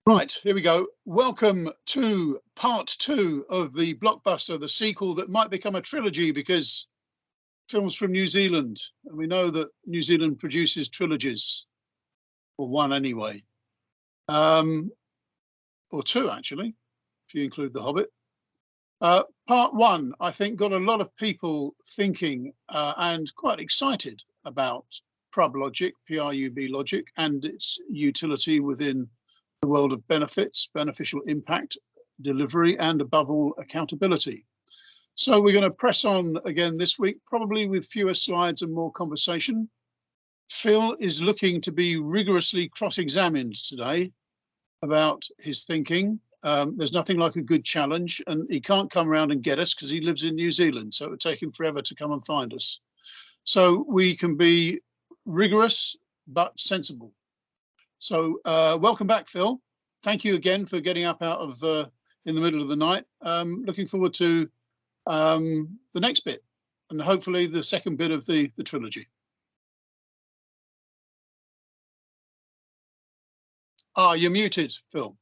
Right, here we go. Welcome to part two of the blockbuster, the sequel that might become a trilogy because films from New Zealand. And we know that New Zealand produces trilogies, or one anyway, or two actually, if you include The Hobbit. Part one, I think, got a lot of people thinking and quite excited about PRUB logic, PRUB logic, and its utility within the world of benefits, beneficial impact, delivery, and above all, accountability. So we're going to press on again this week, probably with fewer slides and more conversation. Phil is looking to be rigorously cross-examined today about his thinking. There's nothing like a good challenge, and he can't come around and get us because he lives in New Zealand, so it would take him forever to come and find us. So we can be rigorous but sensible. So welcome back, Phil. Thank you again for getting up out of in the middle of the night. Looking forward to the next bit and hopefully the second bit of the trilogy. Ah, you're muted, Phil.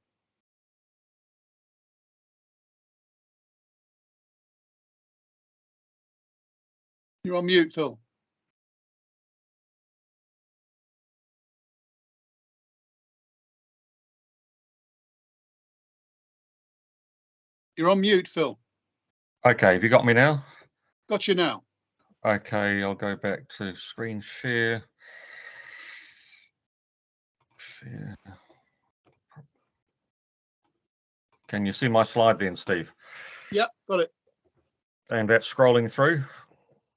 You're on mute, Phil. You're on mute, Phil. Okay, have you got me now? Got you now. Okay, I'll go back to screen share. Share. Can you see my slide then, Steve? Yeah, got it. And that's scrolling through?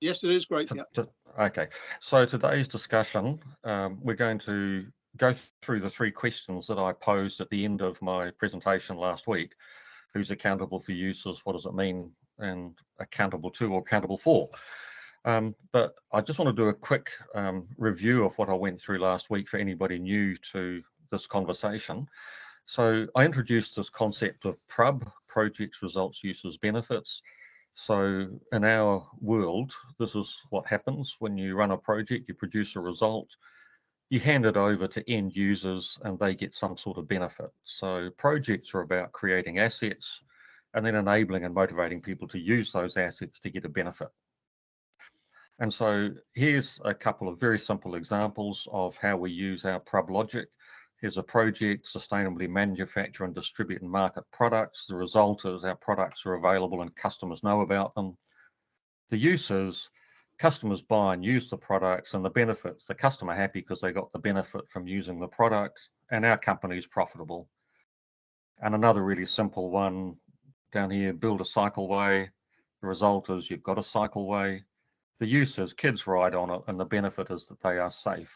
Yes, it is. Great. Yeah. Okay, so today's discussion, we're going to go through the three questions that I posed at the end of my presentation last week. Who's accountable for uses? What does it mean? And accountable to or accountable for? But I just want to do a quick review of what I went through last week for anybody new to this conversation. So I introduced this concept of PRUB, projects, results, uses, benefits. So in our world, this is what happens when you run a project, you produce a result, you hand it over to end users and they get some sort of benefit. So projects are about creating assets and then enabling and motivating people to use those assets to get a benefit. And so here's a couple of very simple examples of how we use our PRUB logic. Here's a project, sustainably manufacture and distribute and market products. The result is our products are available and customers know about them. The use is customers buy and use the products, and the benefits, the customer happy because they got the benefit from using the product, and our company is profitable. And another really simple one down here, build a cycleway. The result is you've got a cycleway. The use is kids ride on it, and the benefit is that they are safe.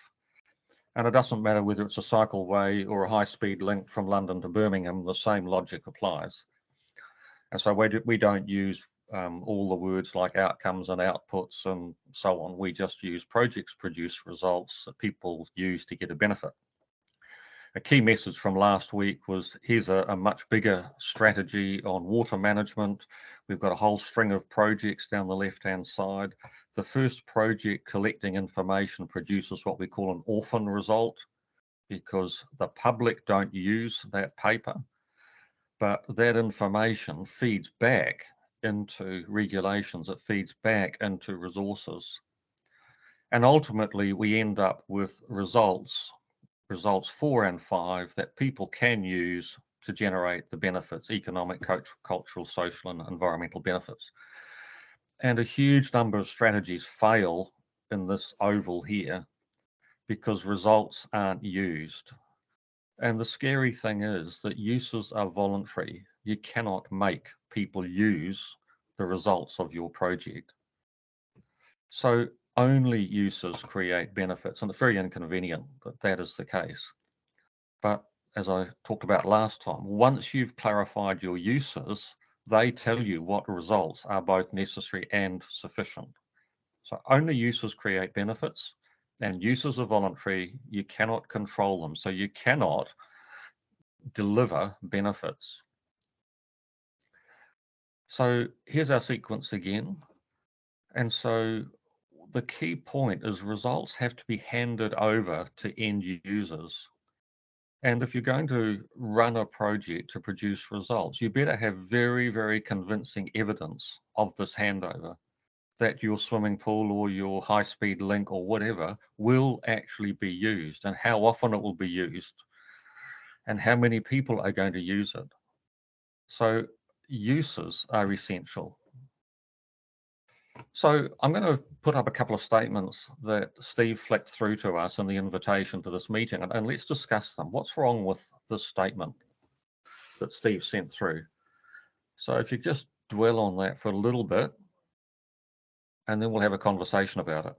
And it doesn't matter whether it's a cycleway or a high-speed link from London to Birmingham, the same logic applies. And so we don't use all the words like outcomes and outputs and so on. We just use projects produce results that people use to get a benefit. A key message from last week was here's a much bigger strategy on water management. We've got a whole string of projects down the left-hand side. The first project collecting information produces what we call an orphan result because the public don't use that paper, but that information feeds back into regulations, it feeds back into resources. And ultimately we end up with results 4 and 5 that people can use to generate the benefits, economic, cultural, social, and environmental benefits. And a huge number of strategies fail in this oval here because results aren't used. And the scary thing is that uses are voluntary. You cannot make people use the results of your project. So only uses create benefits, and it's very inconvenient that that is the case. But as I talked about last time, once you've clarified your uses, they tell you what results are both necessary and sufficient. So only uses create benefits, and uses are voluntary. You cannot control them. So you cannot deliver benefits. So here's our sequence again. And so the key point is results have to be handed over to end users. And if you're going to run a project to produce results, you better have very, very convincing evidence of this handover, that your swimming pool or your high-speed link or whatever will actually be used, and how often it will be used, and how many people are going to use it. So uses are essential. So I'm going to put up a couple of statements that Steve flicked through to us in the invitation to this meeting, and let's discuss them. What's wrong with this statement that Steve sent through? So if you just dwell on that for a little bit, and then we'll have a conversation about it.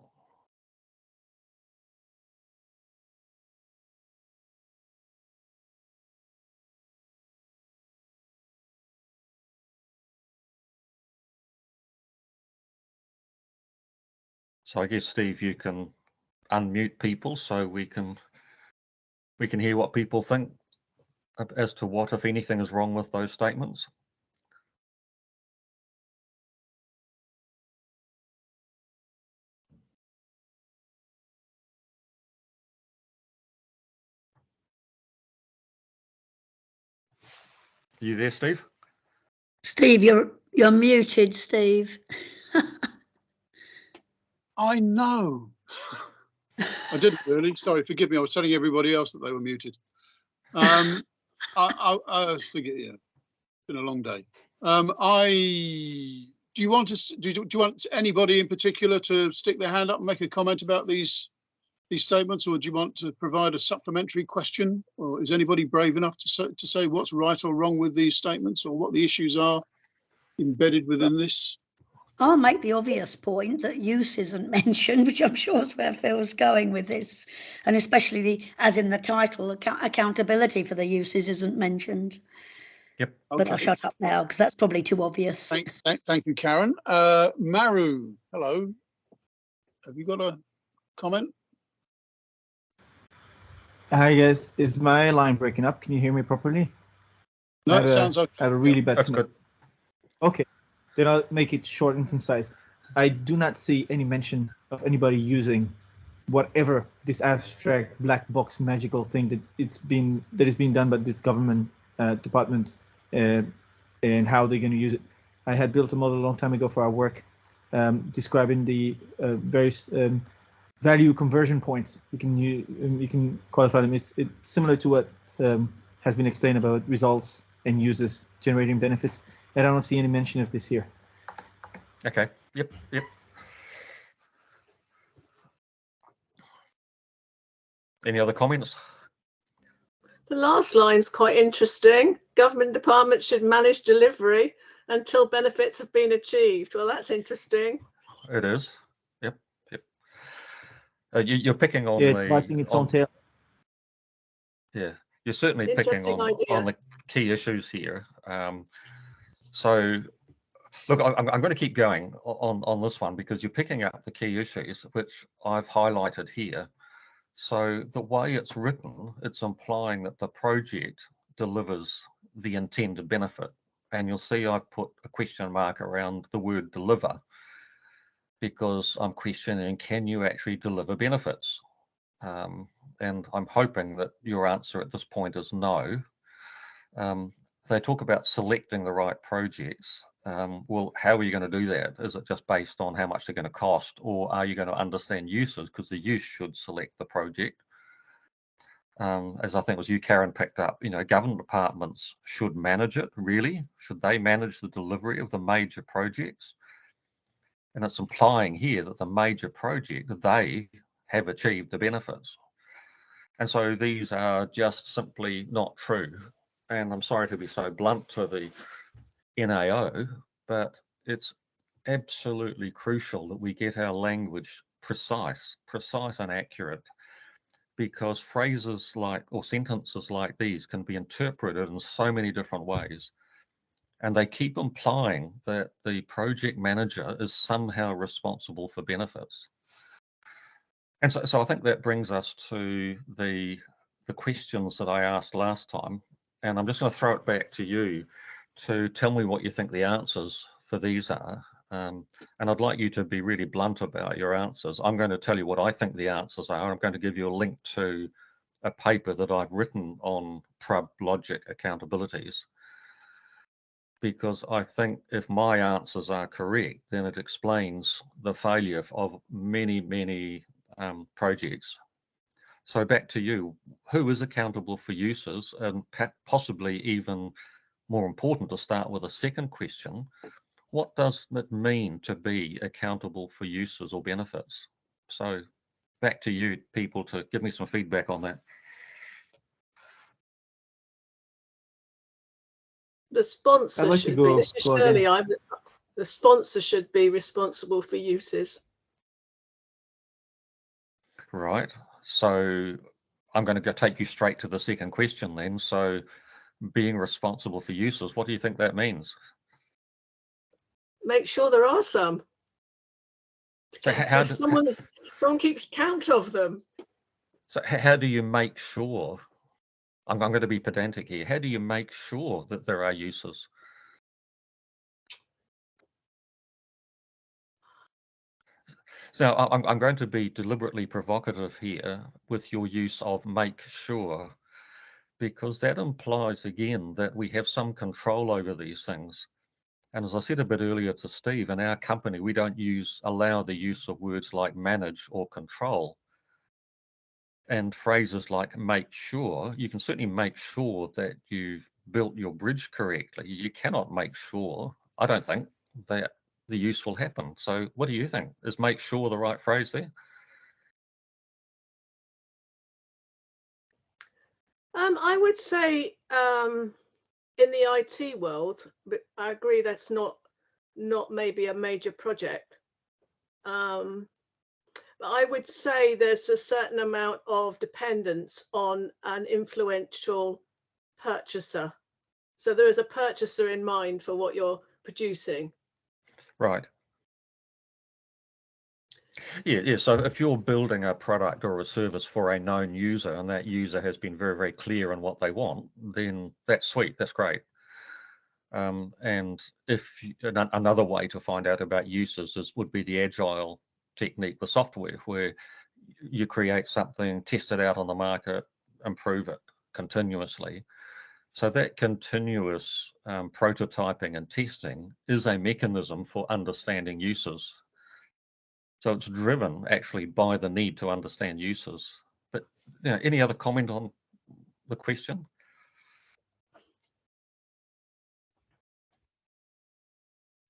So I guess, Steve, you can unmute people so we can hear what people think as to what, if anything, is wrong with those statements. Are you there, Steve? Steve, you're muted, Steve. I know. I didn't really. Sorry, forgive me. I was telling everybody else that they were muted. I forget. Yeah, it's been a long day. Do you want anybody in particular to stick their hand up and make a comment about these statements, or do you want to provide a supplementary question, or is anybody brave enough to say what's right or wrong with these statements, or what the issues are embedded within this? I'll make the obvious point that use isn't mentioned, which I'm sure is where Phil's going with this, and especially as in the title, accountability for the uses isn't mentioned. Yep. But Okay. I'll shut up now because that's probably too obvious. Thank you, Karen. Maru, hello. Have you got a comment? Hi guys, is my line breaking up? Can you hear me properly? No, it sounds okay. I have a really bad That's good. Okay, then I'll make it short and concise. I do not see any mention of anybody using whatever this abstract black box magical thing that is being done by this government department and how they're going to use it. I had built a model a long time ago for our work describing the various value conversion points. You can qualify them. It's similar to what has been explained about results and uses generating benefits. And I don't see any mention of this here. Okay. Yep. Any other comments? The last line's quite interesting. Government departments should manage delivery until benefits have been achieved. Well, that's interesting. It is. Yep. You're picking on it's biting its own tail. Yeah, you're certainly picking on the key issues here. So, look, I'm going to keep going on this one because you're picking up the key issues, which I've highlighted here. So the way it's written, it's implying that the project delivers the intended benefit. And you'll see I've put a question mark around the word deliver because I'm questioning, can you actually deliver benefits? And I'm hoping that your answer at this point is no. They talk about selecting the right projects. Well, how are you going to do that? Is it just based on how much they're going to cost, or are you going to understand uses? Because the use should select the project. As I think it was you, Karen, picked up, government departments should manage it, really. Should they manage the delivery of the major projects? And it's implying here that the major project, they have achieved the benefits. And so these are just simply not true. And I'm sorry to be so blunt to the NAO, but it's absolutely crucial that we get our language precise and accurate, because phrases like, or sentences like these can be interpreted in so many different ways. And they keep implying that the project manager is somehow responsible for benefits. And so I think that brings us to the questions that I asked last time. And I'm just going to throw it back to you to tell me what you think the answers for these are. And I'd like you to be really blunt about your answers. I'm going to tell you what I think the answers are. I'm going to give you a link to a paper that I've written on PRUB logic accountabilities, because I think if my answers are correct, then it explains the failure of many, many projects. So back to you, who is accountable for uses, and possibly even more important to start with a second question, what does it mean to be accountable for uses or benefits? So back to you people to give me some feedback on that. The sponsor I'd like to should go- be, this is go Shirley, again. the sponsor should be responsible for uses. Right. So I'm going to take you straight to the second question then. So being responsible for uses, what do you think that means? Make sure there are some. So how do, someone keeps count of them. so how do you make sure, I'm going to be pedantic here, how do you make sure that there are uses? So I'm going to be deliberately provocative here with your use of make sure, because that implies again that we have some control over these things. And as I said a bit earlier to Steve, in our company, we don't allow the use of words like manage or control. And phrases like make sure, you can certainly make sure that you've built your bridge correctly. You cannot make sure, I don't think, that the use will happen. So what do you think? Is make sure the right phrase there? I would say in the IT world, but I agree that's not maybe a major project. But I would say there's a certain amount of dependence on an influential purchaser. So there is a purchaser in mind for what you're producing. Right. Yeah. So if you're building a product or a service for a known user and that user has been very, very clear on what they want, then that's sweet. That's great. And if another way to find out about uses would be the agile technique with software, where you create something, test it out on the market, improve it continuously. So that continuous prototyping and testing is a mechanism for understanding uses. So it's driven actually by the need to understand uses. But any other comment on the question?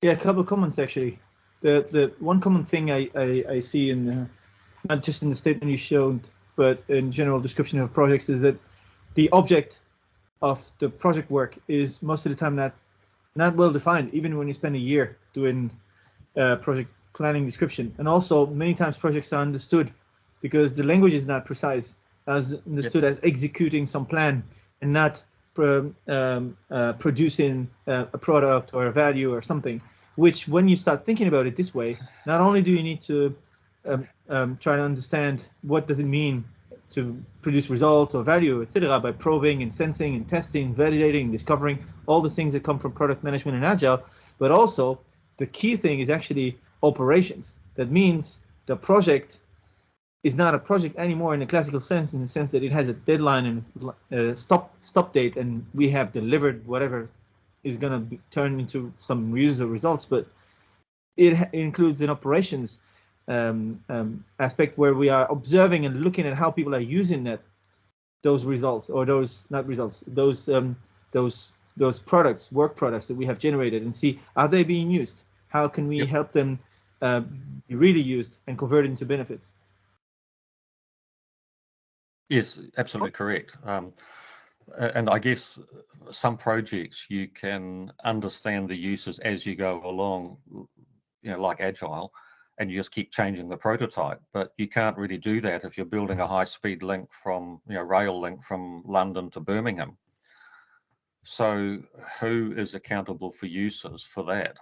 Yeah, a couple of comments actually. The one common thing I see in not just in the statement you showed, but in general description of projects, is that the object of the project work is most of the time not well defined, even when you spend a year doing project planning description. And also many times projects are understood because the language is not precise, as understood as executing some plan and not producing a product or a value or something, which when you start thinking about it this way, not only do you need to try to understand what does it mean to produce results or value, etc., by probing and sensing and testing, validating, discovering all the things that come from product management and agile, but also the key thing is actually operations. That means the project is not a project anymore in the classical sense, in the sense that it has a deadline and a stop date, and we have delivered whatever is going to turn into some user results, but it includes an operations aspect where we are observing and looking at how people are using those results, or those products, work products that we have generated, and see, are they being used? How can we help them be really used and convert into benefits? Yes, absolutely correct. And I guess some projects you can understand the uses as you go along, like Agile, and you just keep changing the prototype. But you can't really do that if you're building a high-speed link from, rail link from London to Birmingham. So who is accountable for uses for that?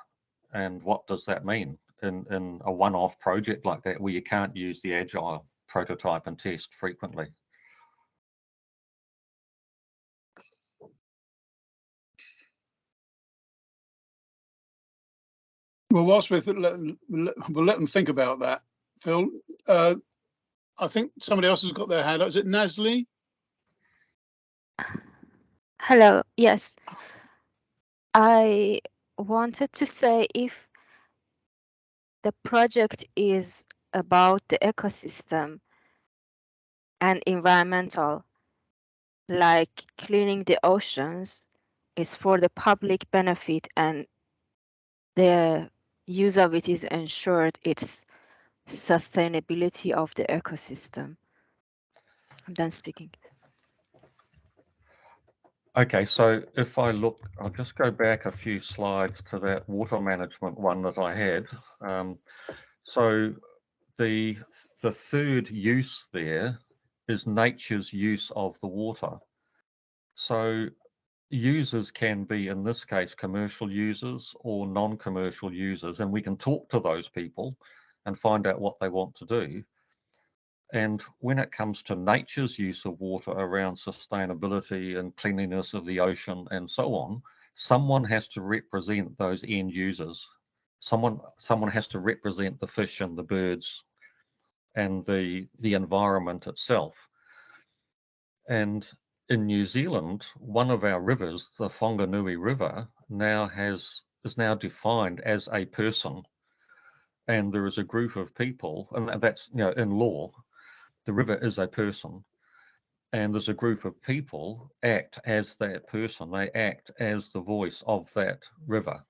And what does that mean in a one-off project like that, where you can't use the Agile prototype and test frequently? Well, whilst we'll let them think about that, Phil, I think somebody else has got their hand up. Is it Nasli? Hello. Yes, I wanted to say if the project is about the ecosystem and environmental, like cleaning the oceans, is for the public benefit and the use of it is ensured its sustainability of the ecosystem. I'm done speaking. Okay, so if I look, I'll just go back a few slides to that water management one that I had. So the third use there is nature's use of the water. So users can be, in this case, commercial users or non-commercial users, and we can talk to those people and find out what they want to do. And when it comes to nature's use of water around sustainability and cleanliness of the ocean and so on, someone has to represent those end users. Someone has to represent the fish and the birds and the environment itself. And in New Zealand, one of our rivers, the Whanganui River, is now defined as a person. And there is a group of people, and that's, you know, in law, the river is a person, and there's a group of people act as that person. They act as the voice of that river.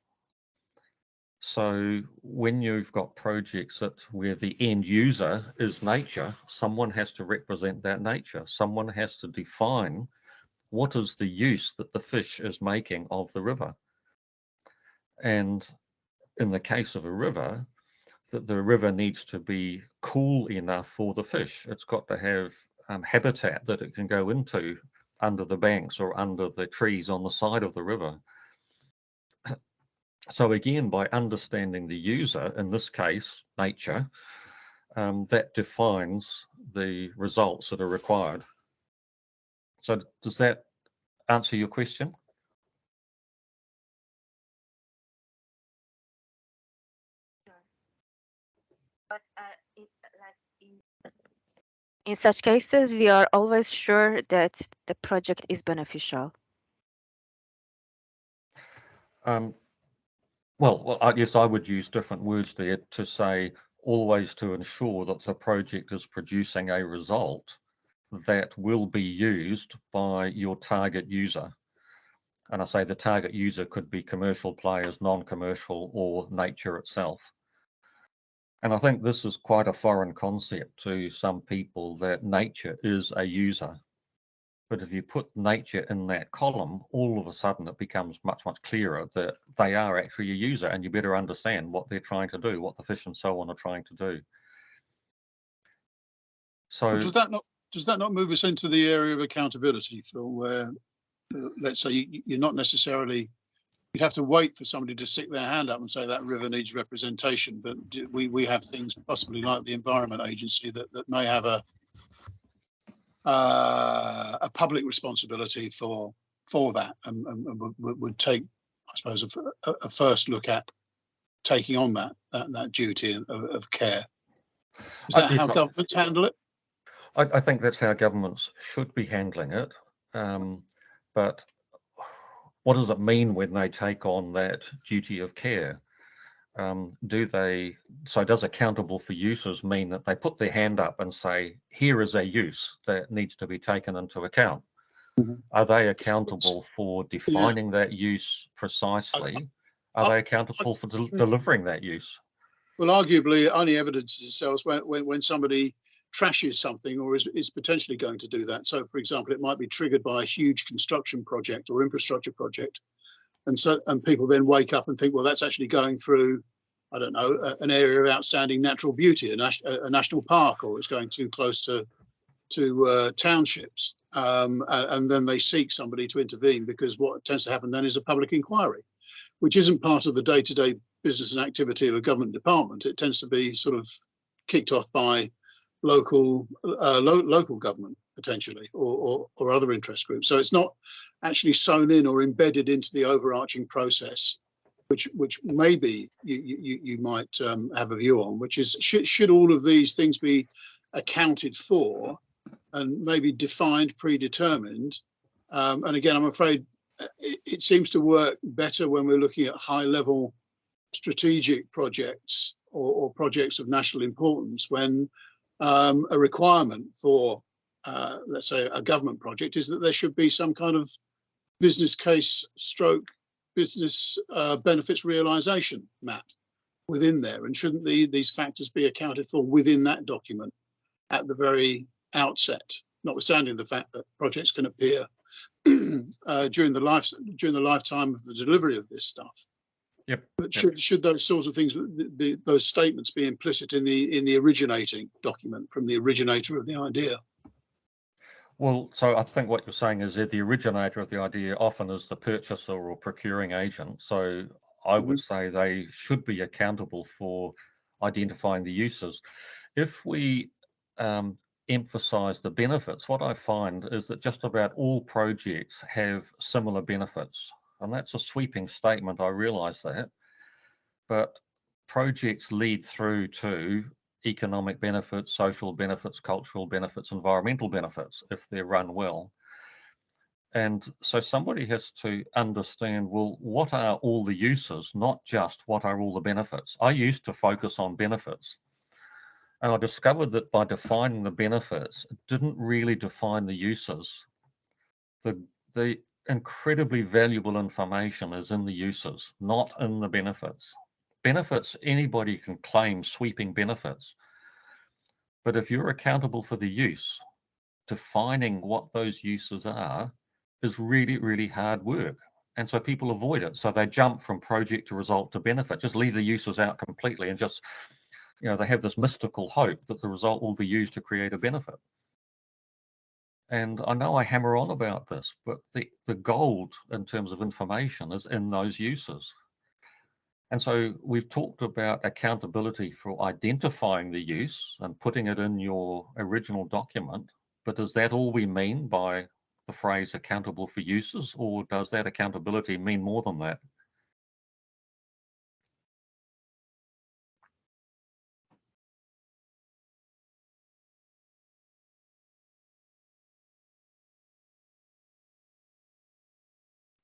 So when you've got projects where the end user is nature, someone has to represent that nature. Someone has to define what is the use that the fish is making of the river. And in the case of a river, that the river needs to be cool enough for the fish. It's got to have habitat that it can go into under the banks or under the trees on the side of the river. So again, by understanding the user, in this case, nature, that defines the results that are required. So does that answer your question? But in such cases, we are always sure that the project is beneficial. Well, yes, I would use different words there to say always to ensure that the project is producing a result that will be used by your target user. And I say the target user could be commercial players, non-commercial, or nature itself. And I think this is quite a foreign concept to some people, that nature is a user. But if you put nature in that column, all of a sudden it becomes much, much clearer that they are actually a user, and you better understand what they're trying to do, what the fish and so on are trying to do. So well, does that not move us into the area of accountability, Phil, where let's say you're not necessarily, you'd have to wait for somebody to stick their hand up and say that river needs representation, but we have things possibly like the Environment Agency that may have a public responsibility for that, and would take, I suppose, a first look at taking on that duty of care. Is that how governments handle it? I think that's how governments should be handling it. But what does it mean when they take on that duty of care? Does accountable for uses mean that they put their hand up and say, here is a use that needs to be taken into account? Mm-hmm. Are they accountable for defining that use precisely? Are they accountable for delivering that use? Well, arguably, it only evidences itself when somebody trashes something or is potentially going to do that. So, for example, it might be triggered by a huge construction project or infrastructure project. And people then wake up and think, well, that's actually going through, I don't know, an area of outstanding natural beauty, a national park, or it's going too close to townships. And then they seek somebody to intervene, because what tends to happen then is a public inquiry, which isn't part of the day-to-day business and activity of a government department. It tends to be sort of kicked off by local government, potentially, or other interest groups. So it's not actually sewn in or embedded into the overarching process, which maybe you might have a view on, which is should all of these things be accounted for and maybe defined, predetermined, And again, I'm afraid it seems to work better when we're looking at high-level strategic projects or projects of national importance, when a requirement for, let's say, a government project is that there should be some kind of business case stroke business benefits realization map within there. And shouldn't these factors be accounted for within that document at the very outset, notwithstanding the fact that projects can appear during the lifetime of the delivery of this stuff? Yep. But should those sorts of things, those statements, be implicit in the originating document from the originator of the idea? Well, so I think what you're saying is that the originator of the idea often is the purchaser or procuring agent. So I would say they should be accountable for identifying the uses. If we emphasize the benefits, what I find is that just about all projects have similar benefits. And that's a sweeping statement, I realize that. But projects lead through to economic benefits, social benefits, cultural benefits, environmental benefits, if they're run well. And so somebody has to understand, well, what are all the uses, not just what are all the benefits? I used to focus on benefits. And I discovered that by defining the benefits, it didn't really define the uses. The incredibly valuable information is in the uses, not in the benefits. Benefits, anybody can claim sweeping benefits. But if you're accountable for the use, defining what those uses are is really, really hard work. And so people avoid it. So they jump from project to result to benefit, just leave the uses out completely and just, they have this mystical hope that the result will be used to create a benefit. And I know I hammer on about this, but the gold in terms of information is in those uses. And so we've talked about accountability for identifying the use and putting it in your original document, but is that all we mean by the phrase accountable for uses, or does that accountability mean more than that?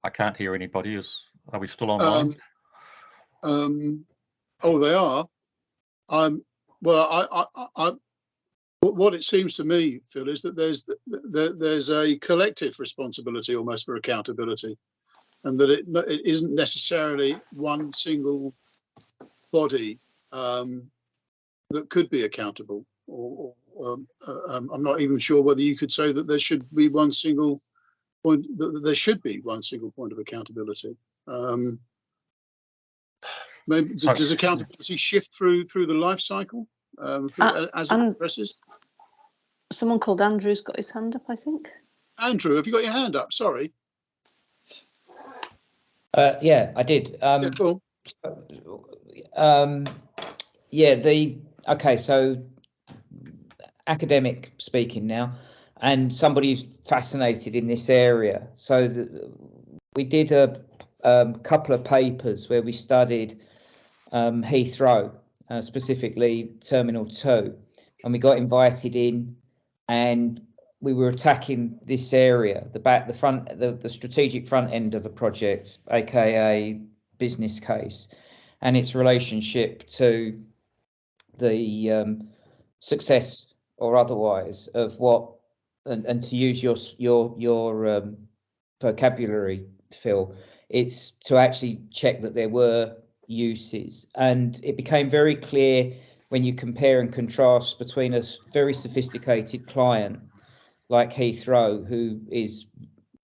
I can't hear anybody. Are we still online? Oh, they are. What it seems to me, Phil, is that there's a collective responsibility almost for accountability, and that it isn't necessarily one single body that could be accountable. Or I'm not even sure whether you could say that there should be one single point. That there should be one single point of accountability. Maybe does accountability shift through the life cycle as it progresses? Someone called Andrew's got his hand up, I think. Andrew, have you got your hand up? Sorry. Yeah, I did. Yeah, cool. Okay, so academic speaking now, and somebody who's fascinated in this area. So we did a couple of papers where we studied Heathrow, specifically Terminal 2, and we got invited in, and we were attacking this area, the strategic front end of a project, aka business case, and its relationship to the success or otherwise of what, and to use your vocabulary, Phil, it's to actually check that there were uses. And it became very clear when you compare and contrast between a very sophisticated client like Heathrow, who is,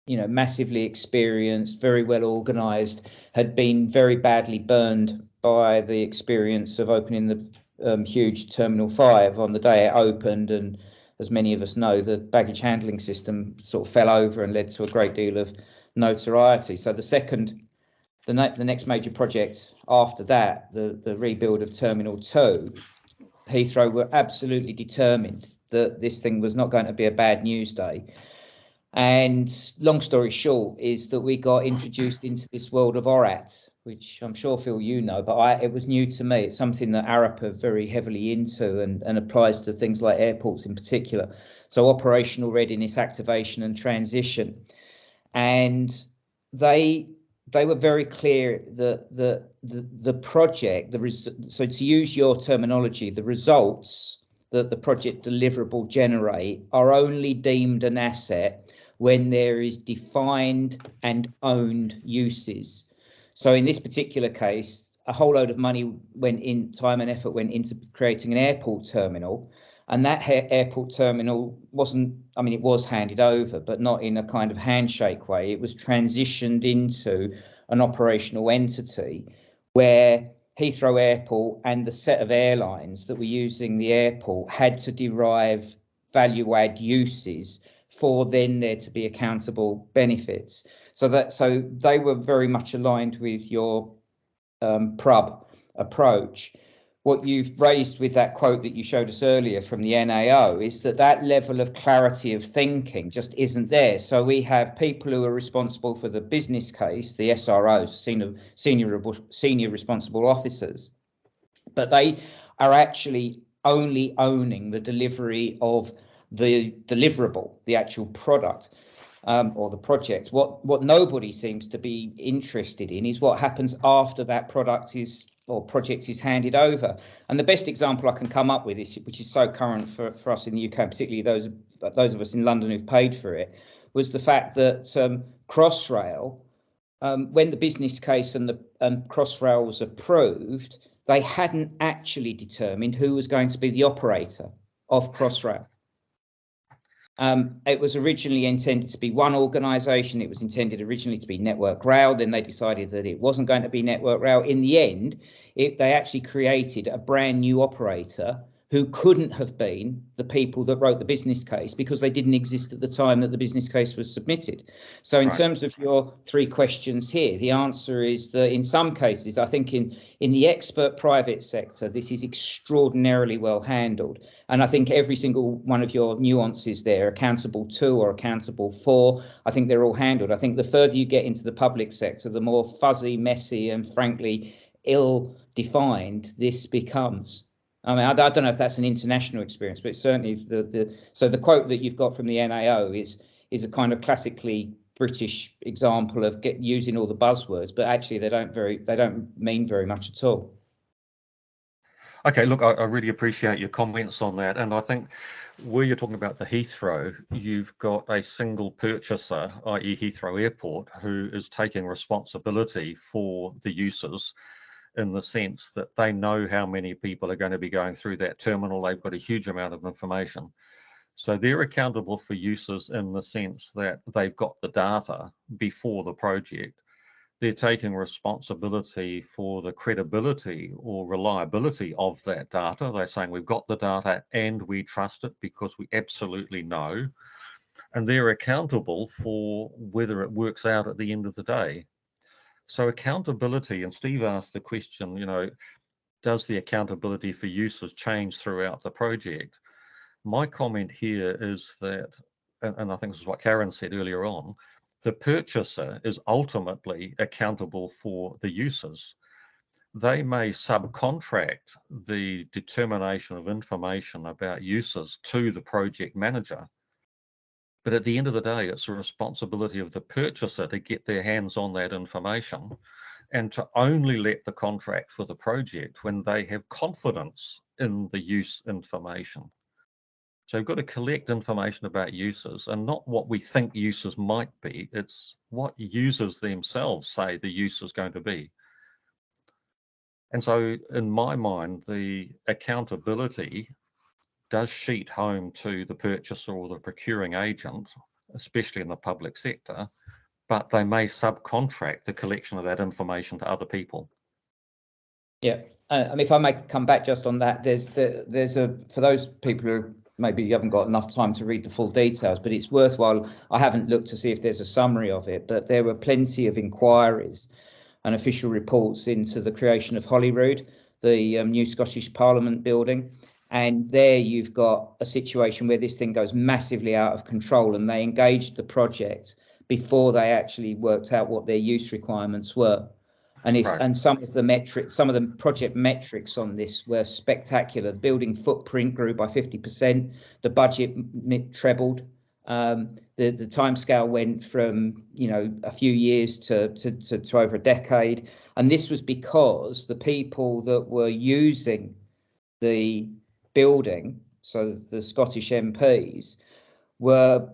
massively experienced, very well organized, had been very badly burned by the experience of opening the huge Terminal 5 on the day it opened. And as many of us know, the baggage handling system sort of fell over and led to a great deal of notoriety. So the next major project after that, the rebuild of Terminal 2, Heathrow were absolutely determined that this thing was not going to be a bad news day. And long story short is that we got introduced into this world of ORAT, which I'm sure, Phil, you know, but it was new to me. It's something that ARAP are very heavily into and applies to things like airports in particular. So operational readiness, activation and transition. and they were very clear that the project, so to use your terminology, the results that the project deliverable generate are only deemed an asset when there is defined and owned uses. So in this particular case, a whole load of money time and effort went into creating an airport terminal, and that airport terminal wasn't, I mean, it was handed over, but not in a kind of handshake way. It was transitioned into an operational entity where Heathrow Airport and the set of airlines that were using the airport had to derive value add uses for then there to be accountable benefits. So they were very much aligned with your PRUB approach. What you've raised with that quote that you showed us earlier from the NAO is that level of clarity of thinking just isn't there. So we have people who are responsible for the business case, the SROs, senior responsible officers, but they are actually only owning the delivery of the deliverable, the actual product. Or the project. What nobody seems to be interested in is what happens after that project is handed over. And the best example I can come up with, which is so current for us in the UK, and particularly those of us in London who've paid for it, was the fact that Crossrail, when the business case and the Crossrail was approved, they hadn't actually determined who was going to be the operator of Crossrail. It was originally intended to be one organisation. It was intended originally to be Network Rail. Then they decided that it wasn't going to be Network Rail. In the end, they actually created a brand new operator who couldn't have been the people that wrote the business case because they didn't exist at the time that the business case was submitted. So in terms of your three questions here, the answer is that in some cases, I think in the expert private sector, this is extraordinarily well handled. And I think every single one of your nuances there, accountable to or accountable for, I think they're all handled. I think the further you get into the public sector, the more fuzzy, messy, and frankly, ill-defined this becomes. I mean, I don't know if that's an international experience, but certainly so the quote that you've got from the NAO is a kind of classically British example of using all the buzzwords, but actually they don't mean very much at all. Okay, look, I really appreciate your comments on that. And I think where you're talking about the Heathrow, you've got a single purchaser, i.e. Heathrow Airport, who is taking responsibility for the users in the sense that they know how many people are going to be going through that terminal. They've got a huge amount of information. So they're accountable for users in the sense that they've got the data before the project. They're taking responsibility for the credibility or reliability of that data. They're saying we've got the data and we trust it because we absolutely know. And they're accountable for whether it works out at the end of the day. So accountability, and Steve asked the question, you know, does the accountability for users change throughout the project? My comment here is that, and I think this is what Karen said earlier on, the purchaser is ultimately accountable for the users. They may subcontract the determination of information about users to the project manager, but at the end of the day, it's the responsibility of the purchaser to get their hands on that information and to only let the contract for the project when they have confidence in the use information. So we've got to collect information about users, and not what we think users might be, it's what users themselves say the use is going to be. And so in my mind, the accountability does sheet home to the purchaser or the procuring agent, especially in the public sector, but they may subcontract the collection of that information to other people. Yeah, I mean, if I may come back just on that, there's for those people who maybe you haven't got enough time to read the full details, but it's worthwhile. I haven't looked to see if there's a summary of it, but there were plenty of inquiries and official reports into the creation of Holyrood, the new Scottish Parliament building. And there you've got a situation where this thing goes massively out of control, and they engaged the project before they actually worked out what their use requirements were. And some of the project metrics on this were spectacular. The building footprint grew by 50%, the budget trebled, The timescale went from, you know, a few years to over a decade, and this was because the people that were using the building, so the Scottish MPs, were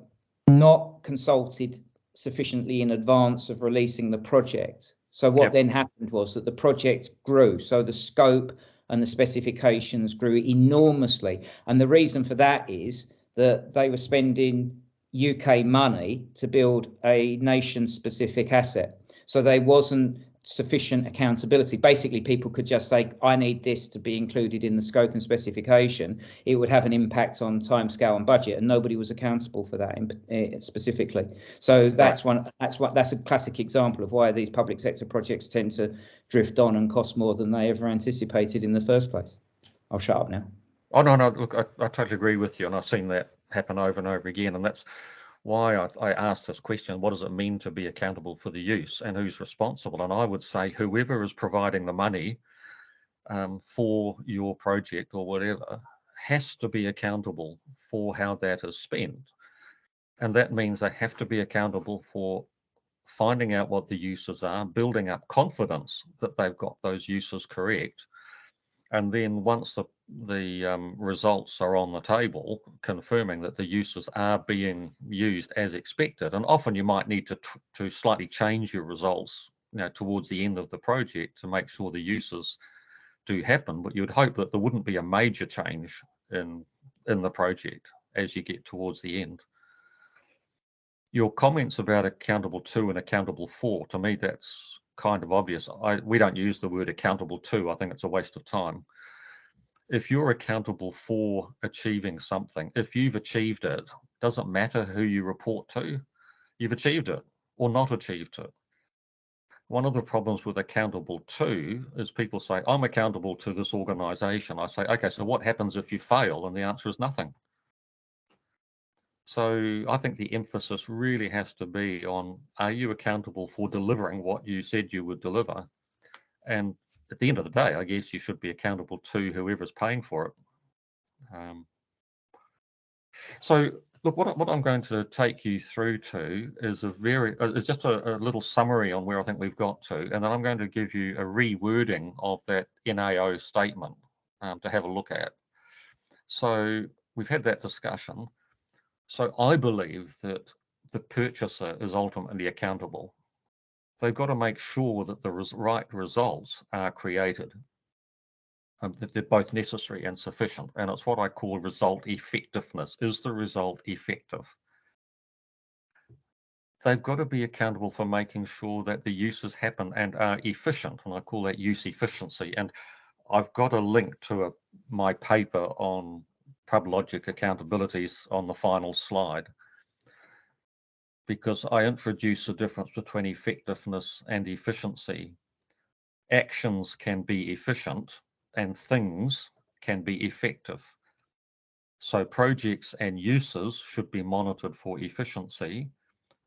not consulted sufficiently in advance of releasing the project. So what then happened was that the project grew, so the scope and the specifications grew enormously, and the reason for that is that they were spending UK money to build a nation-specific asset. So there wasn't sufficient accountability. Basically, people could just say, I need this to be included in the scope and specification. It would have an impact on timescale and budget, and nobody was accountable for that specifically. So that's that's a classic example of why these public sector projects tend to drift on and cost more than they ever anticipated in the first place. I'll shut up now. Oh, no, look, I totally agree with you, and I've seen that happen over and over again, and that's why I asked this question, what does it mean to be accountable for the use and who's responsible? And I would say whoever is providing the money for your project or whatever has to be accountable for how that is spent. And that means they have to be accountable for finding out what the uses are, building up confidence that they've got those uses correct. And then once the results are on the table, confirming that the uses are being used as expected. And often you might need to slightly change your results, you know, towards the end of the project to make sure the uses do happen. But you'd hope that there wouldn't be a major change in the project as you get towards the end. Your comments about accountable to and accountable for, to me, that's kind of obvious. We don't use the word accountable to. I think it's a waste of time. If you're accountable for achieving something, if you've achieved it, doesn't matter who you report to, you've achieved it or not achieved it. One of the problems with accountable to is people say, I'm accountable to this organization. I say, okay, so what happens if you fail? And the answer is nothing. So I think the emphasis really has to be on, are you accountable for delivering what you said you would deliver? And at the end of the day, I guess you should be accountable to whoever's paying for it. So look, what I'm going to take you through to is just a little summary on where I think we've got to, and then I'm going to give you a rewording of that NAO statement to have a look at. So we've had that discussion. So I believe that the purchaser is ultimately accountable. They've got to make sure that the right results are created, that they're both necessary and sufficient. And it's what I call result effectiveness. Is the result effective? They've got to be accountable for making sure that the uses happen and are efficient. And I call that use efficiency. And I've got a link to my paper on PRUB logic accountabilities on the final slide, because I introduce a difference between effectiveness and efficiency. Actions can be efficient and things can be effective. So projects and uses should be monitored for efficiency.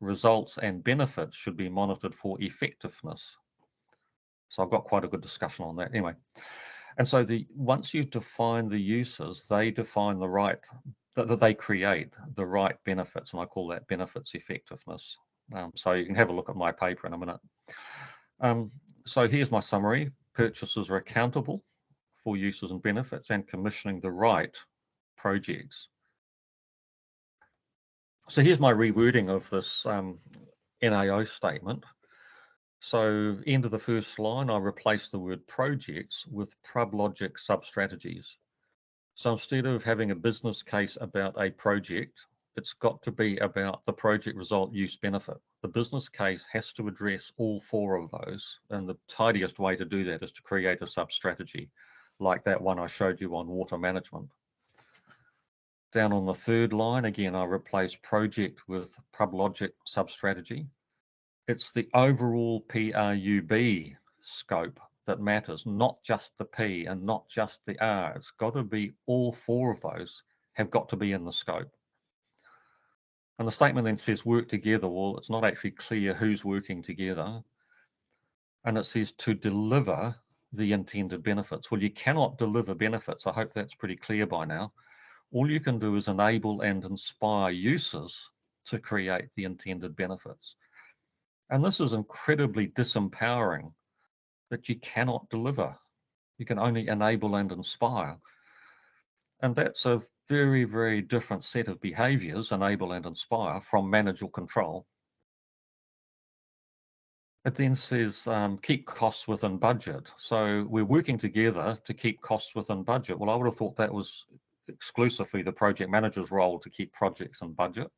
Results and benefits should be monitored for effectiveness. So I've got quite a good discussion on that anyway. And so once you define the uses, they define the right, that they create the right benefits, and I call that benefits effectiveness. So you can have a look at my paper in a minute. So here's my summary. Purchasers are accountable for uses and benefits and commissioning the right projects. So here's my rewording of this NAO statement. So end of the first line, I replace the word projects with PRUB logic sub-strategies. So instead of having a business case about a project, it's got to be about the project result, use, benefit. The business case has to address all four of those. And the tidiest way to do that is to create a sub-strategy, like that one I showed you on water management. Down on the third line, again, I replace project with PRUB logic sub-strategy. It's the overall PRUB scope that matters, not just the P and not just the R. It's got to be all four of those have got to be in the scope. And the statement then says work together. Well, it's not actually clear who's working together. And it says to deliver the intended benefits. Well, you cannot deliver benefits. I hope that's pretty clear by now. All you can do is enable and inspire uses to create the intended benefits. And this is incredibly disempowering, that you cannot deliver. You can only enable and inspire. And that's a very, very different set of behaviors, enable and inspire, from manage or control. It then says keep costs within budget. So we're working together to keep costs within budget. Well, I would have thought that was exclusively the project manager's role, to keep projects in budget.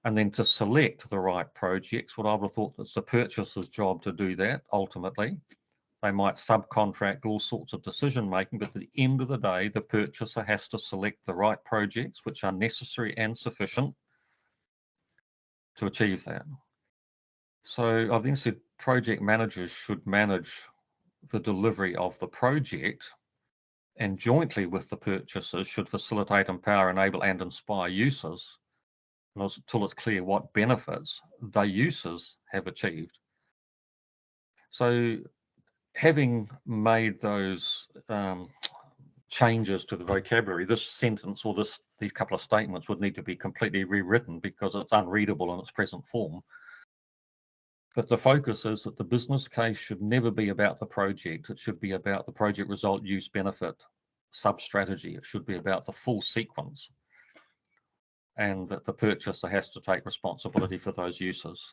And then to select the right projects, what I would have thought it's the purchaser's job to do that ultimately. They might subcontract all sorts of decision making, but at the end of the day, the purchaser has to select the right projects which are necessary and sufficient to achieve that. So I've then said project managers should manage the delivery of the project, and jointly with the purchasers should facilitate, empower, enable and inspire users until it's clear what benefits the users have achieved. So having made those changes to the vocabulary, this sentence or these couple of statements would need to be completely rewritten because it's unreadable in its present form. But the focus is that the business case should never be about the project. It should be about the project result, use, benefit, sub-strategy. It should be about the full sequence, and that the purchaser has to take responsibility for those uses.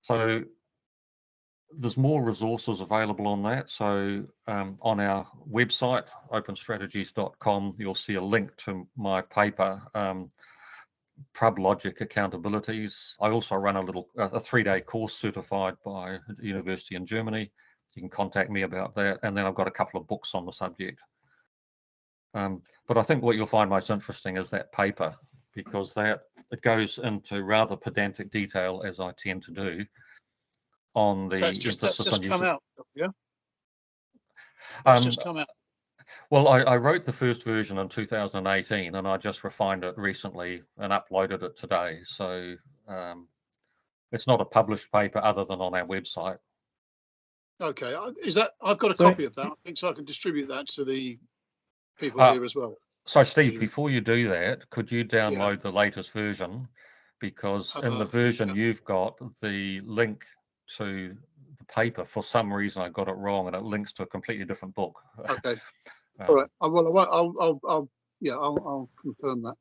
So there's more resources available on that. So on our website, openstrategies.com, you'll see a link to my paper, PRUB Logic Accountabilities. I also run a 3-day course certified by a university in Germany. You can contact me about that. And then I've got a couple of books on the subject. But I think what you'll find most interesting is that paper, because it goes into rather pedantic detail, as I tend to do, on the that's just come out, yeah? That's just come out. Well, I wrote the first version in 2018, and I just refined it recently and uploaded it today. So it's not a published paper other than on our website. Okay, I've got a copy of that. I think so. I can distribute that to the people here as well. So Steve, before you do that, could you download the latest version? Because in the version you've got, the link to the paper, for some reason I got it wrong, and it links to a completely different book. Okay. All right. I'll confirm that.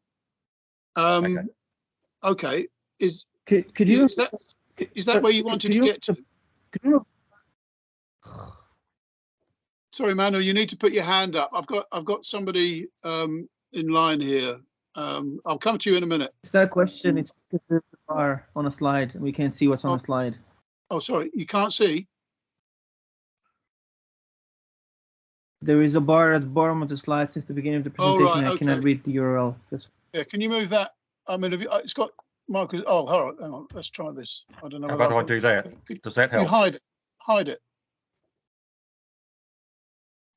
Okay. Is that where you wanted to get to? Sorry, Manu, you need to put your hand up. I've got somebody in line here. I'll come to you in a minute. Is that a question? It's because there's a bar on a slide and we can't see what's on the slide. Oh, sorry, you can't see? There is a bar at the bottom of the slide since the beginning of the presentation. Oh, right, I cannot read the URL. Yeah, can you move that? I mean, it's got Marcus. Oh, hold on, hang on. Let's try this. I don't know. How about I do that? Does that help? You hide it. Hide it.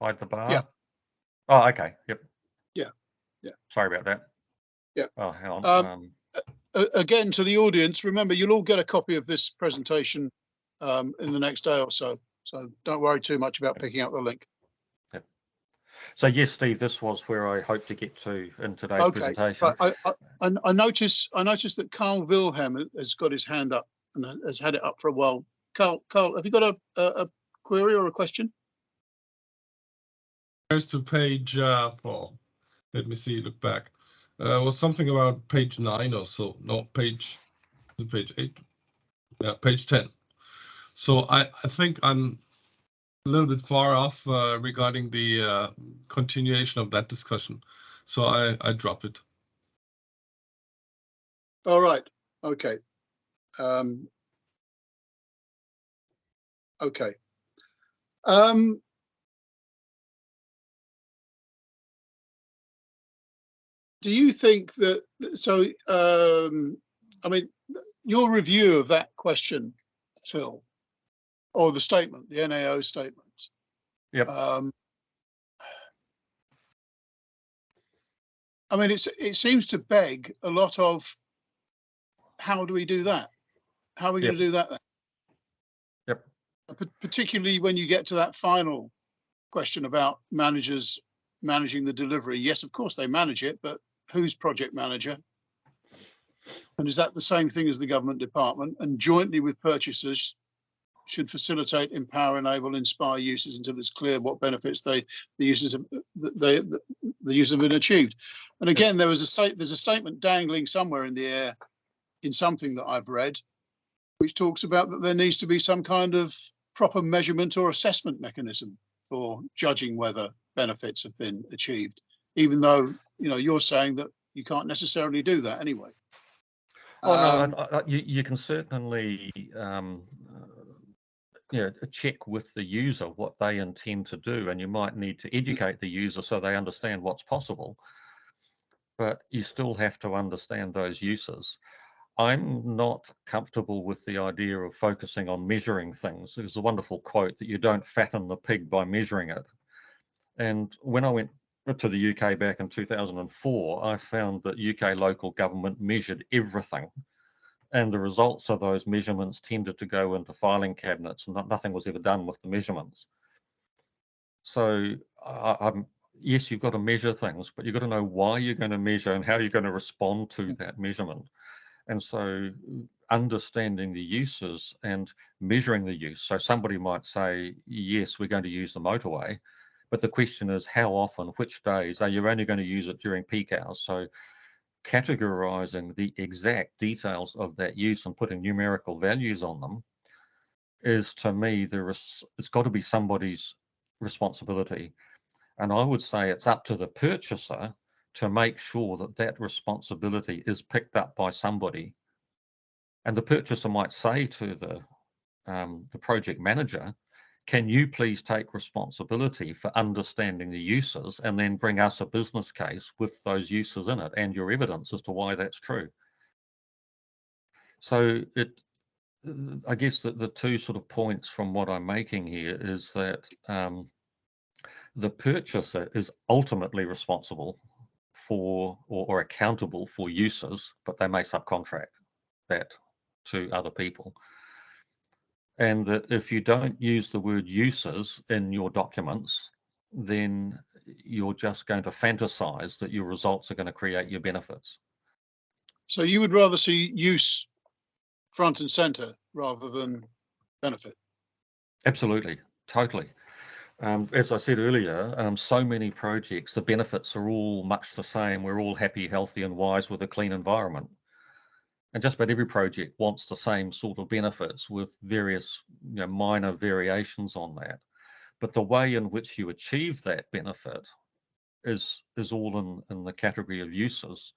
Hide the bar? Yeah. Oh, okay. Yep. Yeah. Yeah. Sorry about that. Yeah. Oh, hang on. Again, to the audience, remember, you'll all get a copy of this presentation in the next day or so. So don't worry too much about picking up the link. Yep. So yes, Steve, this was where I hope to get to in today's presentation. Right. I noticed that Carl Wilhelm has got his hand up and has had it up for a while. Carl, have you got a query or a question? There's to page, well, let me see, look back. Was something about page 9 or so. No, page 8. Yeah, page 10. So I think I'm a little bit far off regarding the continuation of that discussion. So I drop it. All right. Okay. Okay. Do you think that, so, I mean, your review of that question, Phil, or the statement, the NAO statement. Yep. I mean, it seems to beg a lot of, how do we do that? How are we going to do that then? Yep. Particularly when you get to that final question about managers managing the delivery. Yes, of course they manage it, but who's project manager? And is that the same thing as the government department? And jointly with purchasers should facilitate, empower, enable, inspire users until it's clear what benefits the users have been achieved. And again, there's a statement dangling somewhere in the air in something that I've read, which talks about that there needs to be some kind of proper measurement or assessment mechanism for judging whether benefits have been achieved, even though you're saying that you can't necessarily do that anyway. Oh no, you can certainly check with the user what they intend to do, and you might need to educate the user so they understand what's possible, but you still have to understand those uses. I'm not comfortable with the idea of focusing on measuring things. There's a wonderful quote that you don't fatten the pig by measuring it. And when I went to the UK back in 2004, I found that UK local government measured everything. And the results of those measurements tended to go into filing cabinets, and nothing was ever done with the measurements. So yes, you've got to measure things, but you've got to know why you're going to measure and how you're going to respond to that measurement. And so understanding the uses and measuring the use. So somebody might say, yes, we're going to use the motorway, but the question is how often, which days? Are you only going to use it during peak hours? So categorizing the exact details of that use and putting numerical values on them is, to me, it's got to be somebody's responsibility. And I would say it's up to the purchaser to make sure that that responsibility is picked up by somebody. And the purchaser might say to the project manager, can you please take responsibility for understanding the uses and then bring us a business case with those uses in it and your evidence as to why that's true. So I guess that the two sort of points from what I'm making here is that the purchaser is ultimately responsible for or accountable for uses, but they may subcontract that to other people. And that if you don't use the word uses in your documents, then you're just going to fantasize that your results are going to create your benefits. So you would rather see use front and center rather than benefit? Absolutely, totally. As I said earlier, so many projects, the benefits are all much the same. We're all happy, healthy, and wise with a clean environment. And just about every project wants the same sort of benefits with various minor variations on that. But the way in which you achieve that benefit is all in the category of uses.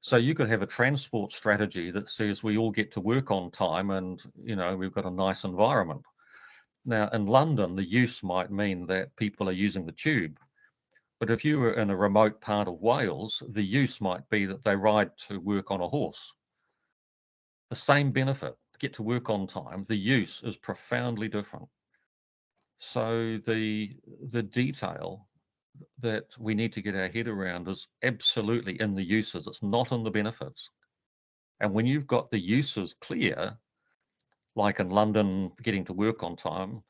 So you could have a transport strategy that says we all get to work on time and we've got a nice environment. Now, in London, the use might mean that people are using the tube. But if you were in a remote part of Wales, the use might be that they ride to work on a horse. The same benefit, get to work on time, the use is profoundly different. So the detail that we need to get our head around is absolutely in the uses. It's not in the benefits. And when you've got the uses clear, like in London, getting to work on time,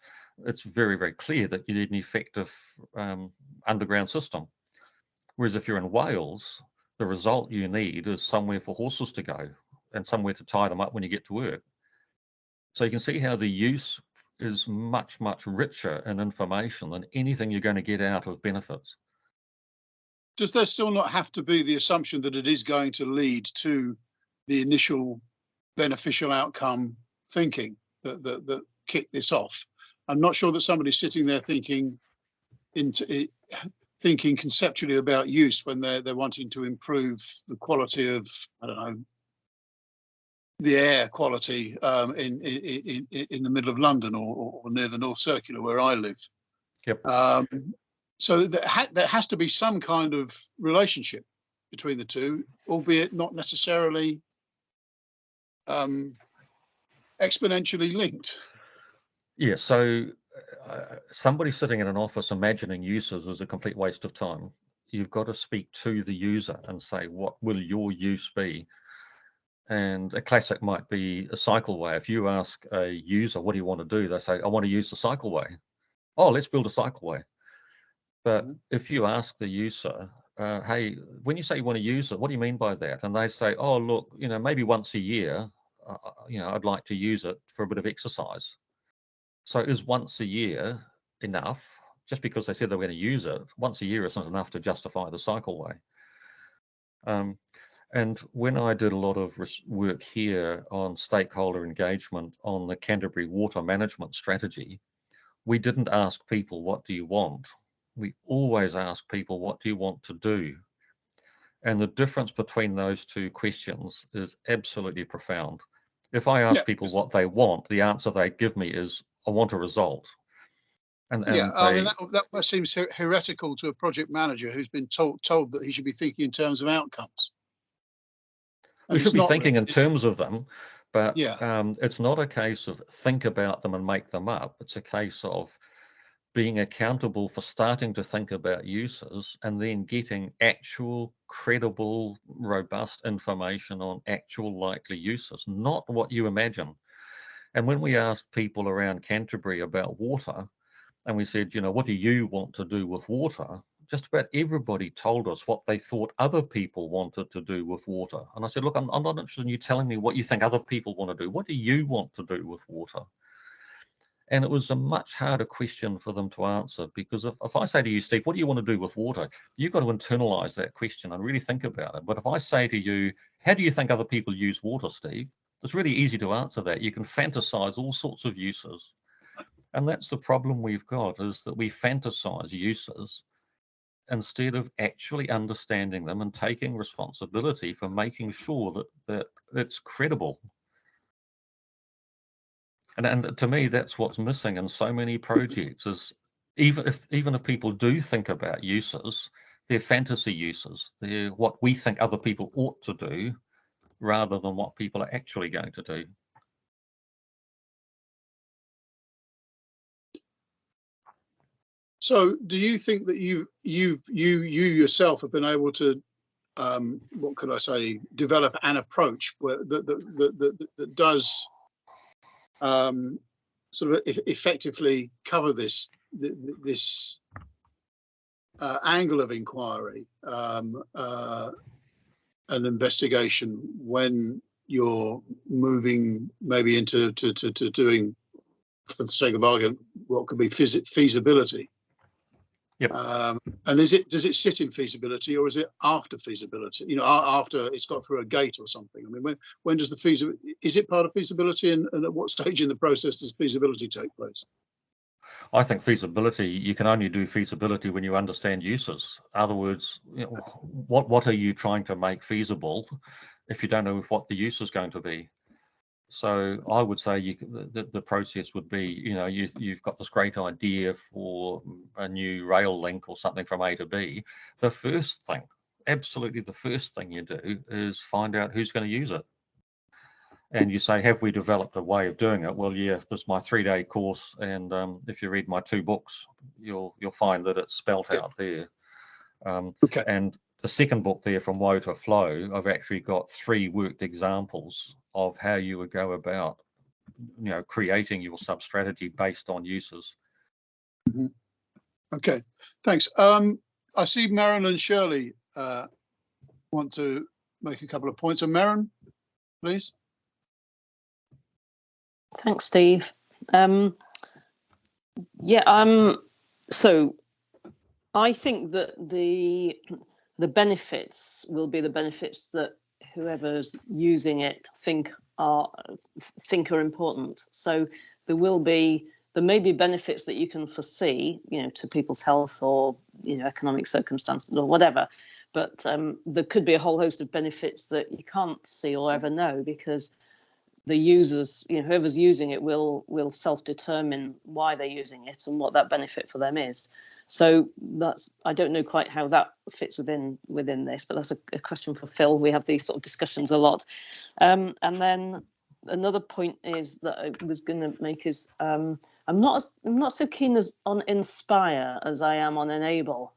it's very, very clear that you need an effective underground system. Whereas if you're in Wales, the result you need is somewhere for horses to go and somewhere to tie them up when you get to work. So you can see how the use is much, much richer in information than anything you're going to get out of benefits. Does there still not have to be the assumption that it is going to lead to the initial beneficial outcome thinking that kicked this off? I'm not sure that somebody's sitting there thinking conceptually about use when they're wanting to improve the quality of, I don't know, the air quality in the middle of London or near the North Circular where I live. Yep. So there has to be some kind of relationship between the two, albeit not necessarily exponentially linked. Yeah, so somebody sitting in an office imagining uses is a complete waste of time. You've got to speak to the user and say, what will your use be? And a classic might be a cycleway. If you ask a user, what do you want to do? They say, I want to use the cycleway. Oh, let's build a cycleway. But if you ask the user, hey, when you say you want to use it, what do you mean by that? And they say, oh, look, maybe once a year, I'd like to use it for a bit of exercise. So is once a year enough? Just because they said they were going to use it, once a year isn't enough to justify the cycleway. And when I did a lot of work here on stakeholder engagement on the Canterbury water management strategy, we didn't ask people, what do you want? We always ask people, what do you want to do? And the difference between those two questions is absolutely profound. If I ask people what they want, the answer they give me is, I want a result. And I mean, that seems heretical to a project manager who's been told that he should be thinking in terms of outcomes. We should be thinking in terms of them, but it's not a case of think about them and make them up. It's a case of being accountable for starting to think about uses and then getting actual, credible, robust information on actual likely uses, not what you imagine. And when we asked people around Canterbury about water, and we said, what do you want to do with water? Just about everybody told us what they thought other people wanted to do with water. And I said, look, I'm not interested in you telling me what you think other people want to do. What do you want to do with water? And it was a much harder question for them to answer, because if I say to you, Steve, what do you want to do with water? You've got to internalize that question and really think about it. But if I say to you, how do you think other people use water, Steve? It's really easy to answer that. You can fantasize all sorts of uses. And that's the problem we've got, is that we fantasize uses instead of actually understanding them and taking responsibility for making sure that it's credible. And to me, that's what's missing in so many projects, is even if people do think about uses, they're fantasy uses. They're what we think other people ought to do rather than what people are actually going to do. So do you think that you yourself have been able to, what could I say, develop an approach where that does sort of effectively cover this angle of inquiry and investigation when you're moving maybe into doing, for the sake of argument, what could be feasibility? Yep. And does it sit in feasibility, or is it after feasibility? After it's got through a gate or something. I mean, when does the feasibility? Is it part of feasibility, and at what stage in the process does feasibility take place? I think feasibility, you can only do feasibility when you understand uses. In other words, what are you trying to make feasible if you don't know what the use is going to be? So I would say the process would be, you've got this great idea for a new rail link or something from A to B. The first thing, absolutely the first thing you do is find out who's going to use it. And you say, have we developed a way of doing it? Well, yeah, this is my 3-day course. And if you read my 2 books, you'll find that it's spelt out there. Okay. And the second book there, From Woe to Flow, I've actually got 3 worked examples of how you would go about, creating your sub-strategy based on uses. Mm-hmm. Okay, thanks. I see Maren and Shirley want to make a couple of points. And Maren, please. Thanks, Steve. So I think that the benefits will be the benefits that whoever's using it think are important. So there may be benefits that you can foresee, to people's health or economic circumstances or whatever, but there could be a whole host of benefits that you can't see or ever know, because the users, whoever's using it will self-determine why they're using it and what that benefit for them is. So I don't know quite how that fits within this, but that's a question for Phil. We have these sort of discussions a lot. And then another point is that I was going to make is I'm not so keen on Inspire as I am on Enable,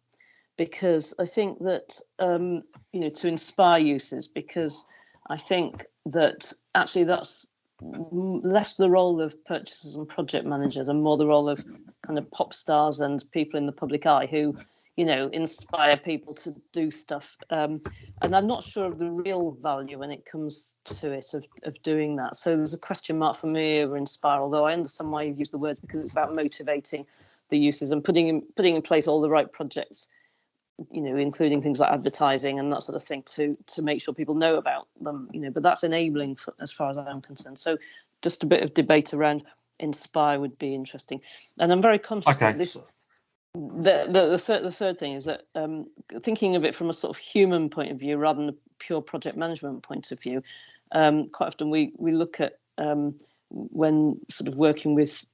because I think that to inspire uses, because I think that actually that's less the role of purchasers and project managers and more the role of kind of pop stars and people in the public eye who, you know, inspire people to do stuff. And I'm not sure of the real value when it comes to it of doing that. So there's a question mark for me over inspire, although I understand why you've used the words, because it's about motivating the users and putting in place all the right projects, you know, including things like advertising and that sort of thing to make sure people know about them, you know, but that's enabling for, as far as I'm concerned. So just a bit of debate around inspire would be interesting. And I'm very conscious that this, the third thing is that thinking of it from a sort of human point of view rather than a pure project management point of view, quite often we look at when sort of working with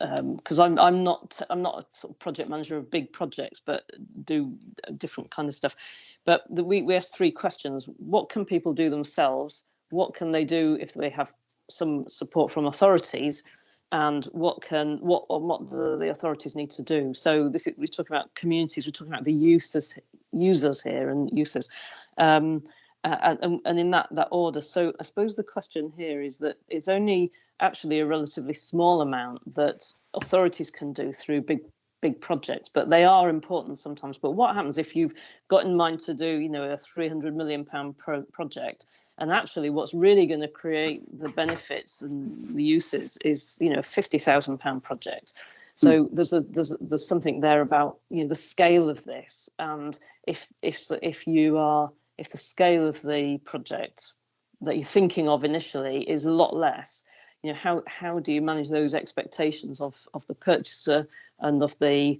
because I'm not a sort of project manager of big projects, but do different kind of stuff. But we have three questions: what can people do themselves? What can they do if they have some support from authorities? And what do the authorities need to do? So we're talking about communities, we're talking about the users here and users, and in that order. So I suppose the question here is that it's only actually a relatively small amount that authorities can do through big projects, but they are important sometimes. But what happens if you've got in mind to do, you know, a £300 million project, and actually what's really going to create the benefits and the uses is, you know, a £50,000 project? So there's something there about, you know, the scale of this, and if the scale of the project that you're thinking of initially is a lot less, you know, how do you manage those expectations of the purchaser and of the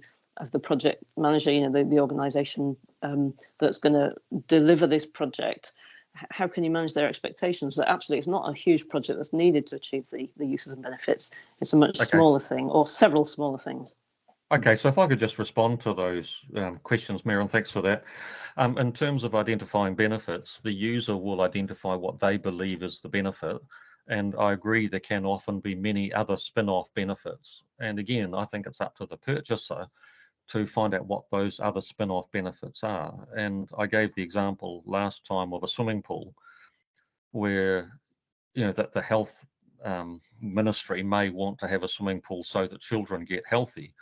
project manager, you know, the organisation that's going to deliver this project? How can you manage their expectations that actually it's not a huge project that's needed to achieve the uses and benefits? It's a much smaller thing, or several smaller things. Okay, so if I could just respond to those questions, Miriam, thanks for that. In terms of identifying benefits, the user will identify what they believe is the benefit. And I agree there can often be many other spin-off benefits. And again, I think it's up to the purchaser to find out what those other spin-off benefits are. And I gave the example last time of a swimming pool where, you know, that the health ministry may want to have a swimming pool so that children get healthy.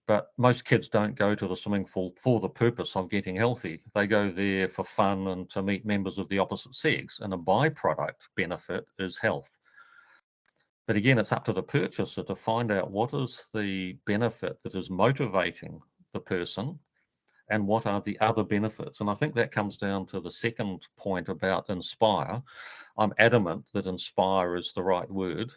But most kids don't go to the swimming pool for the purpose of getting healthy. They go there for fun and to meet members of the opposite sex, and a byproduct benefit is health. But again, it's up to the purchaser to find out what is the benefit that is motivating the person and what are the other benefits. And I think that comes down to the second point about inspire. I'm adamant that inspire is the right word.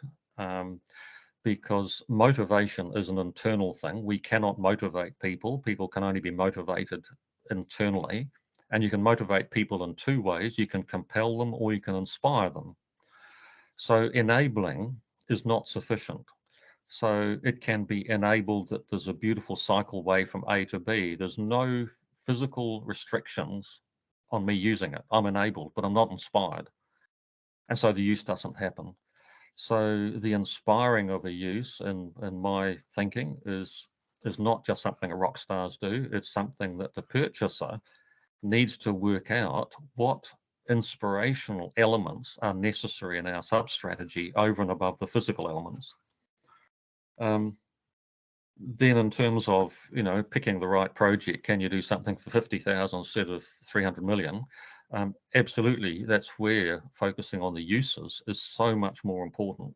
Because motivation is an internal thing. We cannot motivate people. People can only be motivated internally. And you can motivate people in two ways. You can compel them or you can inspire them. So enabling is not sufficient. So it can be enabled that there's a beautiful cycleway from A to B. There's no physical restrictions on me using it. I'm enabled, but I'm not inspired. And so the use doesn't happen. So the inspiring of a use, in my thinking, is not just something rock stars do. It's something that the purchaser needs to work out what inspirational elements are necessary in our sub-strategy over and above the physical elements. Then in terms of, you know, picking the right project, can you do something for 50,000 instead of 300 million? Absolutely, that's where focusing on the uses is so much more important,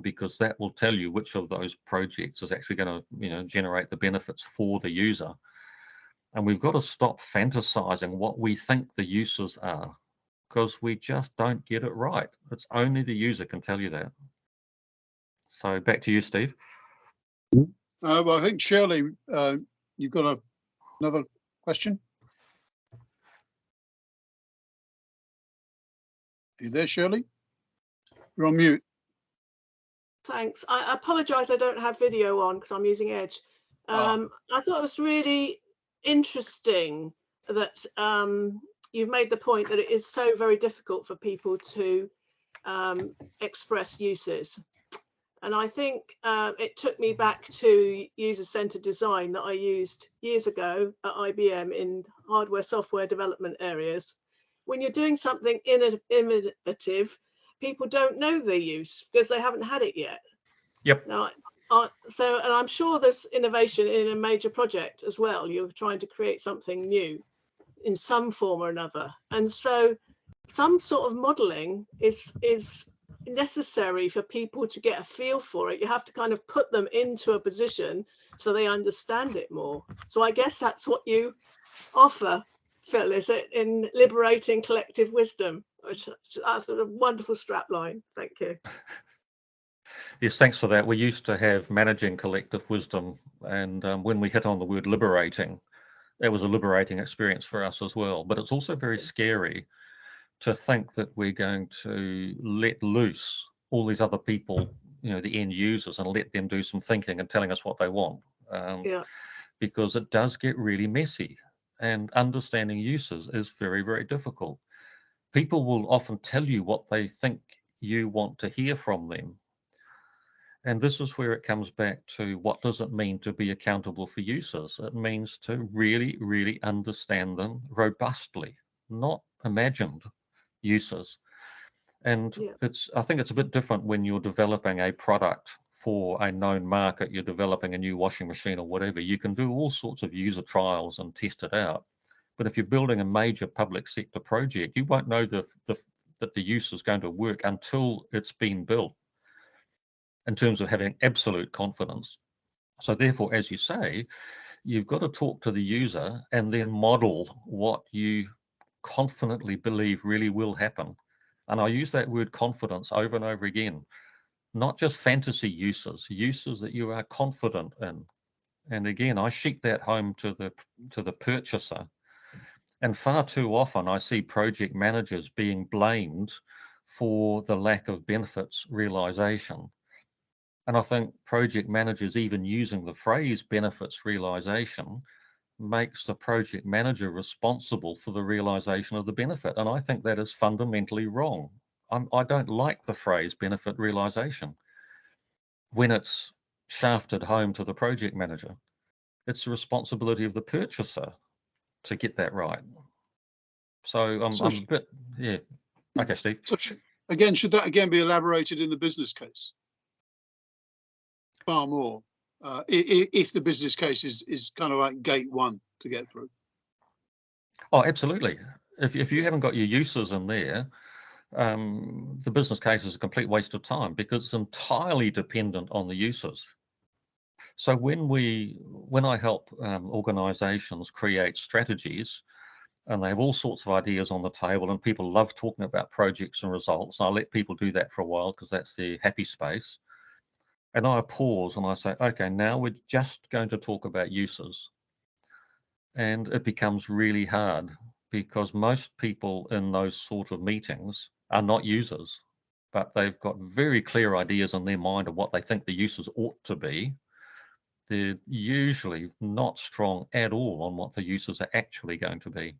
because that will tell you which of those projects is actually going to, you know, generate the benefits for the user. And we've got to stop fantasizing what we think the uses are, because we just don't get it right. It's only the user can tell you that. So back to you, Steve. Well, I think Shirley, you've got another question. Are you there, Shirley? You're on mute. Thanks. I apologise I don't have video on because I'm using Edge. I thought it was really interesting that you've made the point that it is so very difficult for people to express uses. And I think it took me back to user-centered design that I used years ago at IBM in hardware software development areas. When you're doing something innovative, people don't know their use because they haven't had it yet. Yep. Now, and I'm sure there's innovation in a major project as well. You're trying to create something new in some form or another. And so some sort of modeling is necessary for people to get a feel for it. You have to kind of put them into a position so they understand it more. So I guess that's what you offer, Phil, is it, in liberating collective wisdom, which that's a wonderful strapline. Thank you. Yes, thanks for that. We used to have managing collective wisdom, and when we hit on the word liberating, that was a liberating experience for us as well. But it's also very scary to think that we're going to let loose all these other people, you know, the end users, and let them do some thinking and telling us what they want. Because it does get really messy, and understanding uses is very, very difficult. People will often tell you what they think you want to hear from them. And this is where it comes back to, what does it mean to be accountable for users? It means to really, really understand them robustly, not imagined uses. And I think it's a bit different when you're developing a product for a known market. You're developing a new washing machine or whatever. You can do all sorts of user trials and test it out. But if you're building a major public sector project, you won't know that the use is going to work until it's been built, in terms of having absolute confidence. So therefore, as you say, you've got to talk to the user and then model what you confidently believe really will happen. And I use that word confidence over and over again, not just fantasy uses that you are confident in. And again, I sheet that home to the purchaser. And far too often I see project managers being blamed for the lack of benefits realization. And I think project managers even using the phrase benefits realization makes the project manager responsible for the realization of the benefit. And I think that is fundamentally wrong. I don't like the phrase benefit realization when it's shafted home to the project manager. It's the responsibility of the purchaser to get that right. So I'm a bit, yeah. Okay, Steve. So should that again be elaborated in the business case? Far more, if the business case is kind of like gate one to get through. Oh, absolutely. If you haven't got your uses in there, the business case is a complete waste of time, because it's entirely dependent on the uses. So when I help organizations create strategies, and they have all sorts of ideas on the table, and people love talking about projects and results, and I let people do that for a while because that's their happy space. And I pause and I say, okay, now we're just going to talk about uses. And it becomes really hard, because most people in those sort of meetings are not users, but they've got very clear ideas in their mind of what they think the uses ought to be. They're usually not strong at all on what the uses are actually going to be.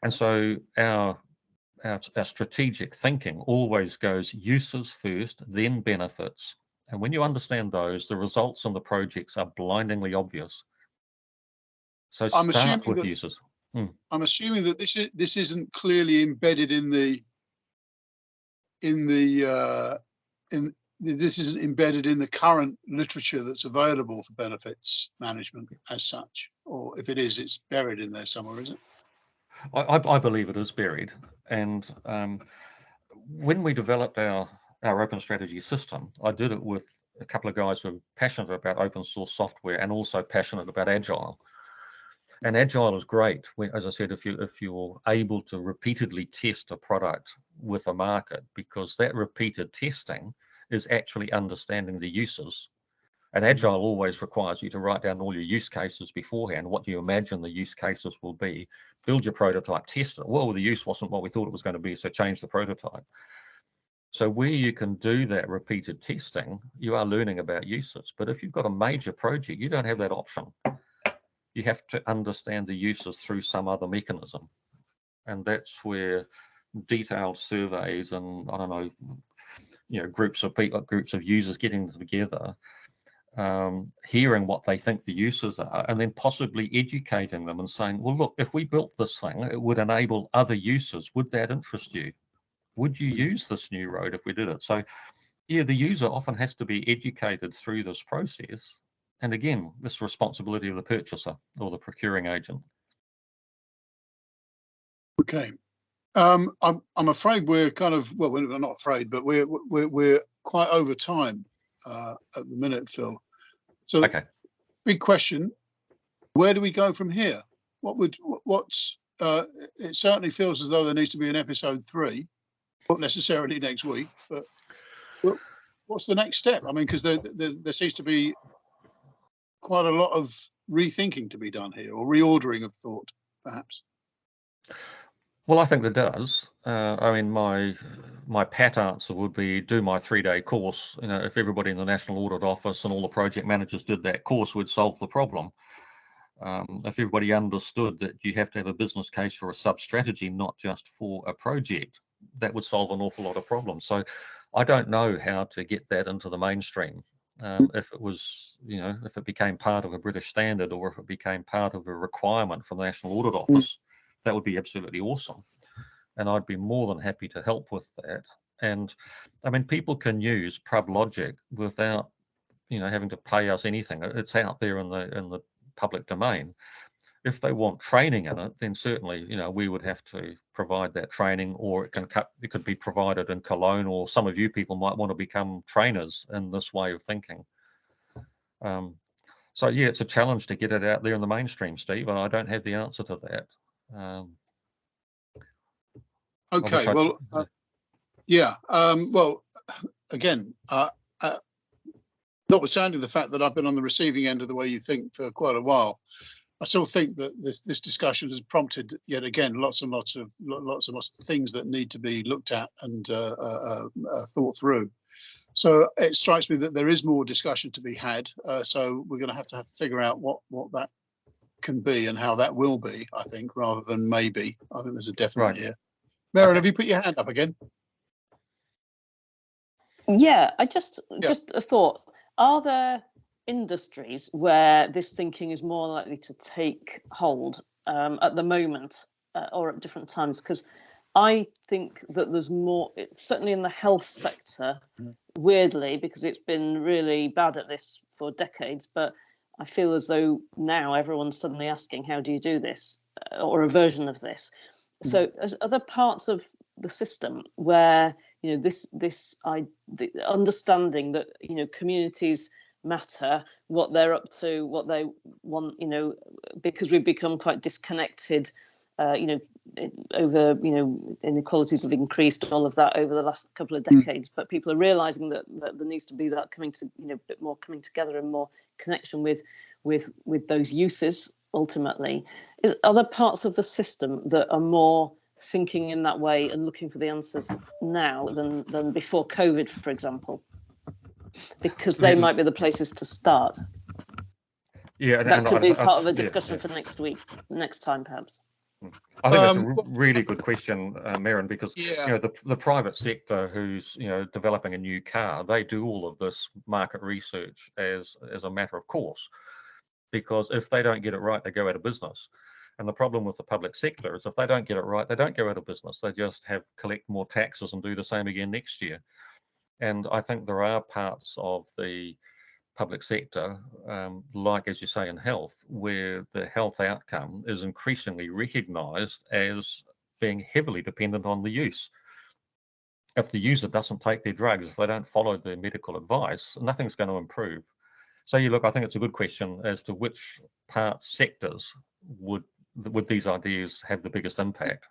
And so our strategic thinking always goes uses first, then benefits. And when you understand those, the results on the projects are blindingly obvious. So start with uses. I'm assuming that this isn't clearly embedded this isn't embedded in the current literature that's available for benefits management as such, or if it is, it's buried in there somewhere, is it? I believe it is buried. And when we developed our open strategy system, I did it with a couple of guys who are passionate about open source software and also passionate about Agile. And Agile is great, as I said, if you're able to repeatedly test a product with a market, because that repeated testing is actually understanding the uses. And Agile always requires you to write down all your use cases beforehand, what you imagine the use cases will be, build your prototype, test it. Well, the use wasn't what we thought it was going to be, so change the prototype. So where you can do that repeated testing, you are learning about uses. But if you've got a major project, you don't have that option. You have to understand the uses through some other mechanism. And that's where detailed surveys and, I don't know, groups of people, groups of users getting together, hearing what they think the uses are, and then possibly educating them and saying, well, look, if we built this thing, it would enable other uses. Would that interest you? Would you use this new road if we did it? So Yeah, the user often has to be educated through this process. And again, this responsibility of the purchaser or the procuring agent. Okay. I'm afraid we're kind of, well, we're not afraid, but we're quite over time at the minute, Phil. So, Okay. Big question: where do we go from here? It certainly feels as though there needs to be an episode 3, not necessarily next week, but what's the next step? I mean, because there seems to be quite a lot of rethinking to be done here, or reordering of thought, perhaps. Well, I think there does. I mean, my pat answer would be do my 3-day course. You know, if everybody in the National Audit Office and all the project managers did that course, we'd solve the problem. If everybody understood that you have to have a business case for a sub-strategy, not just for a project, that would solve an awful lot of problems. So I don't know how to get that into the mainstream. If it was, you know, if it became part of a British standard, or if it became part of a requirement for the National Audit Office, that would be absolutely awesome. And I'd be more than happy to help with that. And I mean, people can use PRUB logic without, you know, having to pay us anything. It's out there in the public domain. If they want training in it, then certainly, you know, we would have to provide that training, or it could be provided in Cologne, or some of you people might want to become trainers in this way of thinking. So yeah, it's a challenge to get it out there in the mainstream, Steve, and I don't have the answer to that. Okay, well, yeah, well, again, notwithstanding the fact that I've been on the receiving end of the way you think for quite a while, I still think that this discussion has prompted, yet again, lots and lots of things that need to be looked at and thought through. So it strikes me that there is more discussion to be had. So we're going to have to figure out what that can be and how that will be, I think, rather than maybe. I think there's a definite here. Maren, have you put your hand up again? Yeah, just a thought. Are there industries where this thinking is more likely to take hold at the moment or at different times? Because I think that there's more, certainly in the health sector, weirdly, because it's been really bad at this for decades, but I feel as though now everyone's suddenly asking, how do you do this? Or a version of this. So other parts of the system where, you know, the understanding that, you know, communities matter, what they're up to, what they want, you know, because we've become quite disconnected, you know, over, you know, inequalities have increased, all of that over the last couple of decades, but people are realizing that there needs to be that coming to, you know, a bit more coming together and more connection with those uses ultimately. Is other parts of the system that are more thinking in that way and looking for the answers now than before COVID, for example, because they might be the places to start. Yeah, that could be part of a discussion for next week, next time perhaps. I think that's a really good question, Maren, because you know, the private sector who's, you know, developing a new car, they do all of this market research as a matter of course, because if they don't get it right, they go out of business. And the problem with the public sector is if they don't get it right, they don't go out of business. They just collect more taxes and do the same again next year. And I think there are parts of the public sector, like, as you say, in health, where the health outcome is increasingly recognised as being heavily dependent on the use. If the user doesn't take their drugs, if they don't follow their medical advice, nothing's going to improve. So you look, I think it's a good question as to which sectors would these ideas have the biggest impact.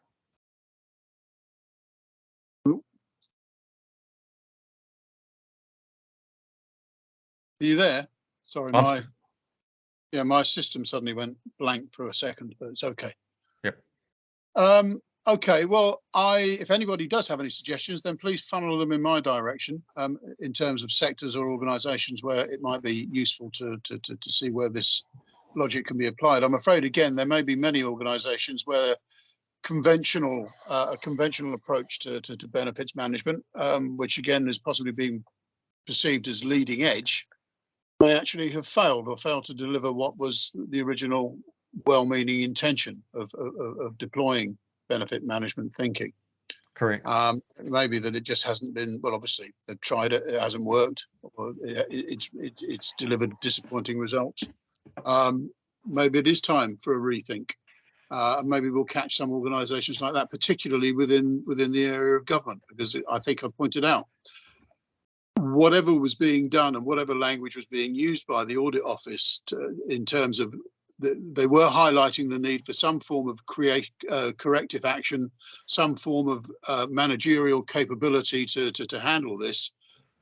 Are you there? Sorry, my system suddenly went blank for a second, but it's okay. Yep. Okay, well, if anybody does have any suggestions, then please funnel them in my direction in terms of sectors or organisations where it might be useful to see where this logic can be applied. I'm afraid, again, there may be many organisations where a conventional approach to benefits management, which again is possibly being perceived as leading edge, may actually have failed to deliver what was the original well-meaning intention of deploying benefit management thinking. Correct. Maybe that it just hasn't been, well, obviously they've tried it, it hasn't worked, or it's delivered disappointing results. Maybe it is time for a rethink. Maybe we'll catch some organisations like that, particularly within the area of government, because I think I pointed out whatever was being done and whatever language was being used by the audit office in terms of they were highlighting the need for some form of corrective action, some form of managerial capability to handle this.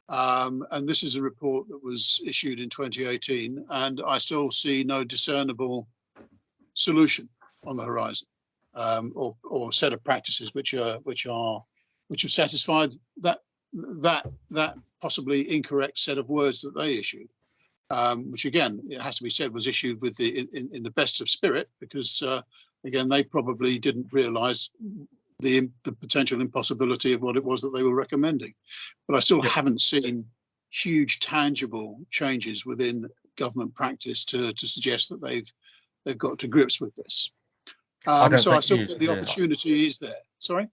And this is a report that was issued in 2018, and I still see no discernible solution on the horizon, or set of practices which have satisfied that possibly incorrect set of words that they issued. Which again, it has to be said, was issued with in the best of spirit, because again, they probably didn't realise the potential impossibility of what it was that they were recommending. But I still haven't seen huge tangible changes within government practice to suggest that they've got to grips with this. So I still think the opportunity is there. Sorry?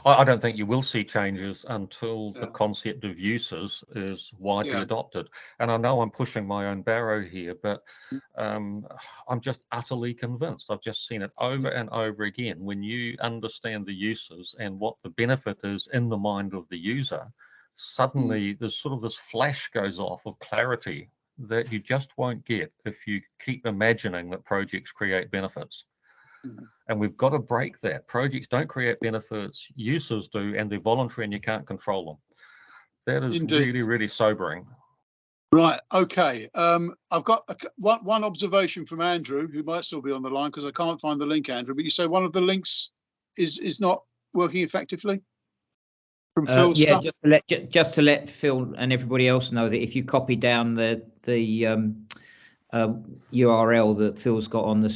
I don't think you will see changes until the concept of uses is widely adopted. And I know I'm pushing my own barrow here, but I'm just utterly convinced. I've just seen it over and over again. When you understand the uses and what the benefit is in the mind of the user, suddenly there's sort of this flash goes off of clarity that you just won't get if you keep imagining that projects create benefits. And we've got to break that. Projects don't create benefits, uses do, and they're voluntary and you can't control them. That is really, really sobering. Right, okay. I've got one observation from Andrew, who might still be on the line, because I can't find the link, Andrew, but you say one of the links is not working effectively? From Phil's stuff? Just to let Phil and everybody else know that if you copy down the URL that Phil's got on the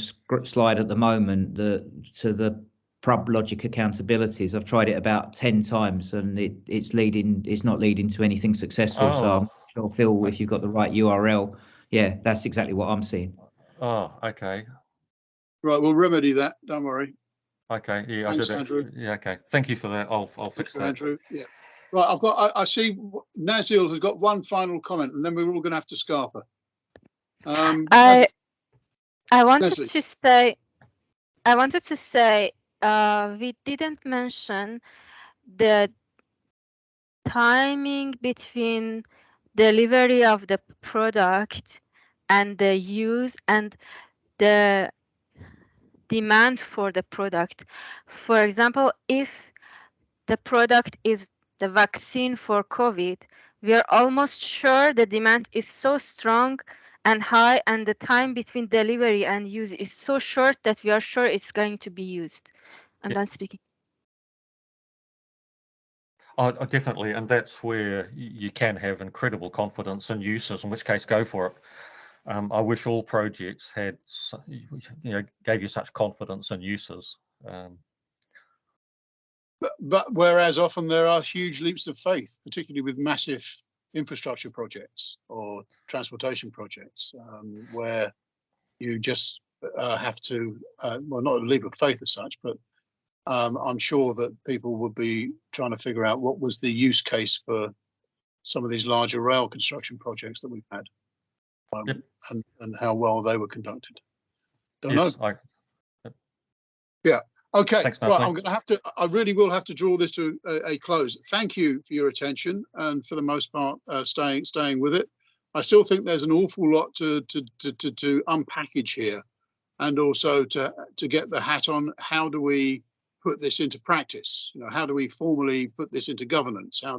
slide at the moment, to the PRUB logic accountabilities, I've tried it about 10 times and it's not leading to anything successful. So I'm sure, Phil, if you've got the right URL, yeah, that's exactly what I'm seeing. Oh, okay. Right, we'll remedy that. Don't worry. Okay. Yeah, thanks, I did. Andrew. Yeah. Okay. Thank you for that. I'll fix that. Andrew. Yeah. Right. I see Nazil has got one final comment, and then we're all going to have to scarper. I wanted Leslie. to say we didn't mention the timing between delivery of the product and the use and the demand for the product. For example, if the product is the vaccine for COVID, we are almost sure the demand is so strong and high, and the time between delivery and use is so short that we are sure it's going to be used. I'm done speaking. Oh, definitely, and that's where you can have incredible confidence in uses, in which case go for it. I wish all projects had, gave you such confidence in uses. But whereas often there are huge leaps of faith, particularly with massive infrastructure projects or transportation projects, where you just have to, well, not a leap of faith as such, but I'm sure that people would be trying to figure out what was the use case for some of these larger rail construction projects that we've had, and how well they were conducted. Don't know. Yeah. Okay. Thanks, right. I'm going to have to. I really will have to draw this to a close. Thank you for your attention and for the most part staying with it. I still think there's an awful lot to unpackage here, and also to get the hat on. How do we put this into practice? How do we formally put this into governance? How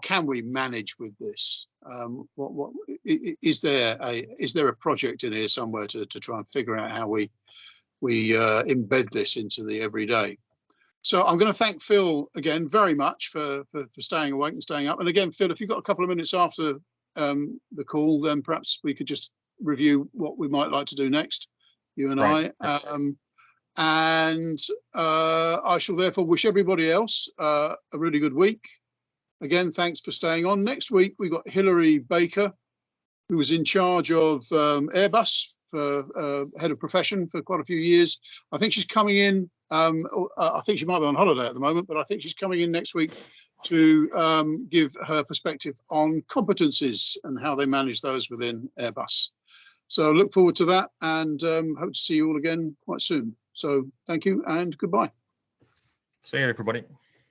can we manage with this? What is there a project in here somewhere to try and figure out how we embed this into the everyday? So I'm going to thank Phil again very much for staying awake and staying up. And again, Phil, if you've got a couple of minutes after the call, then perhaps we could just review what we might like to do next, you and I. And I shall therefore wish everybody else a really good week. Again, thanks for staying on. Next week, we've got Hilary Baker, who was in charge of Airbus, for head of profession for quite a few years. I think she's coming in I think she might be on holiday at the moment, but I think she's coming in next week to give her perspective on competencies and how they manage those within Airbus. So look forward to that, and hope to see you all again quite soon. So thank you and goodbye. See you, everybody.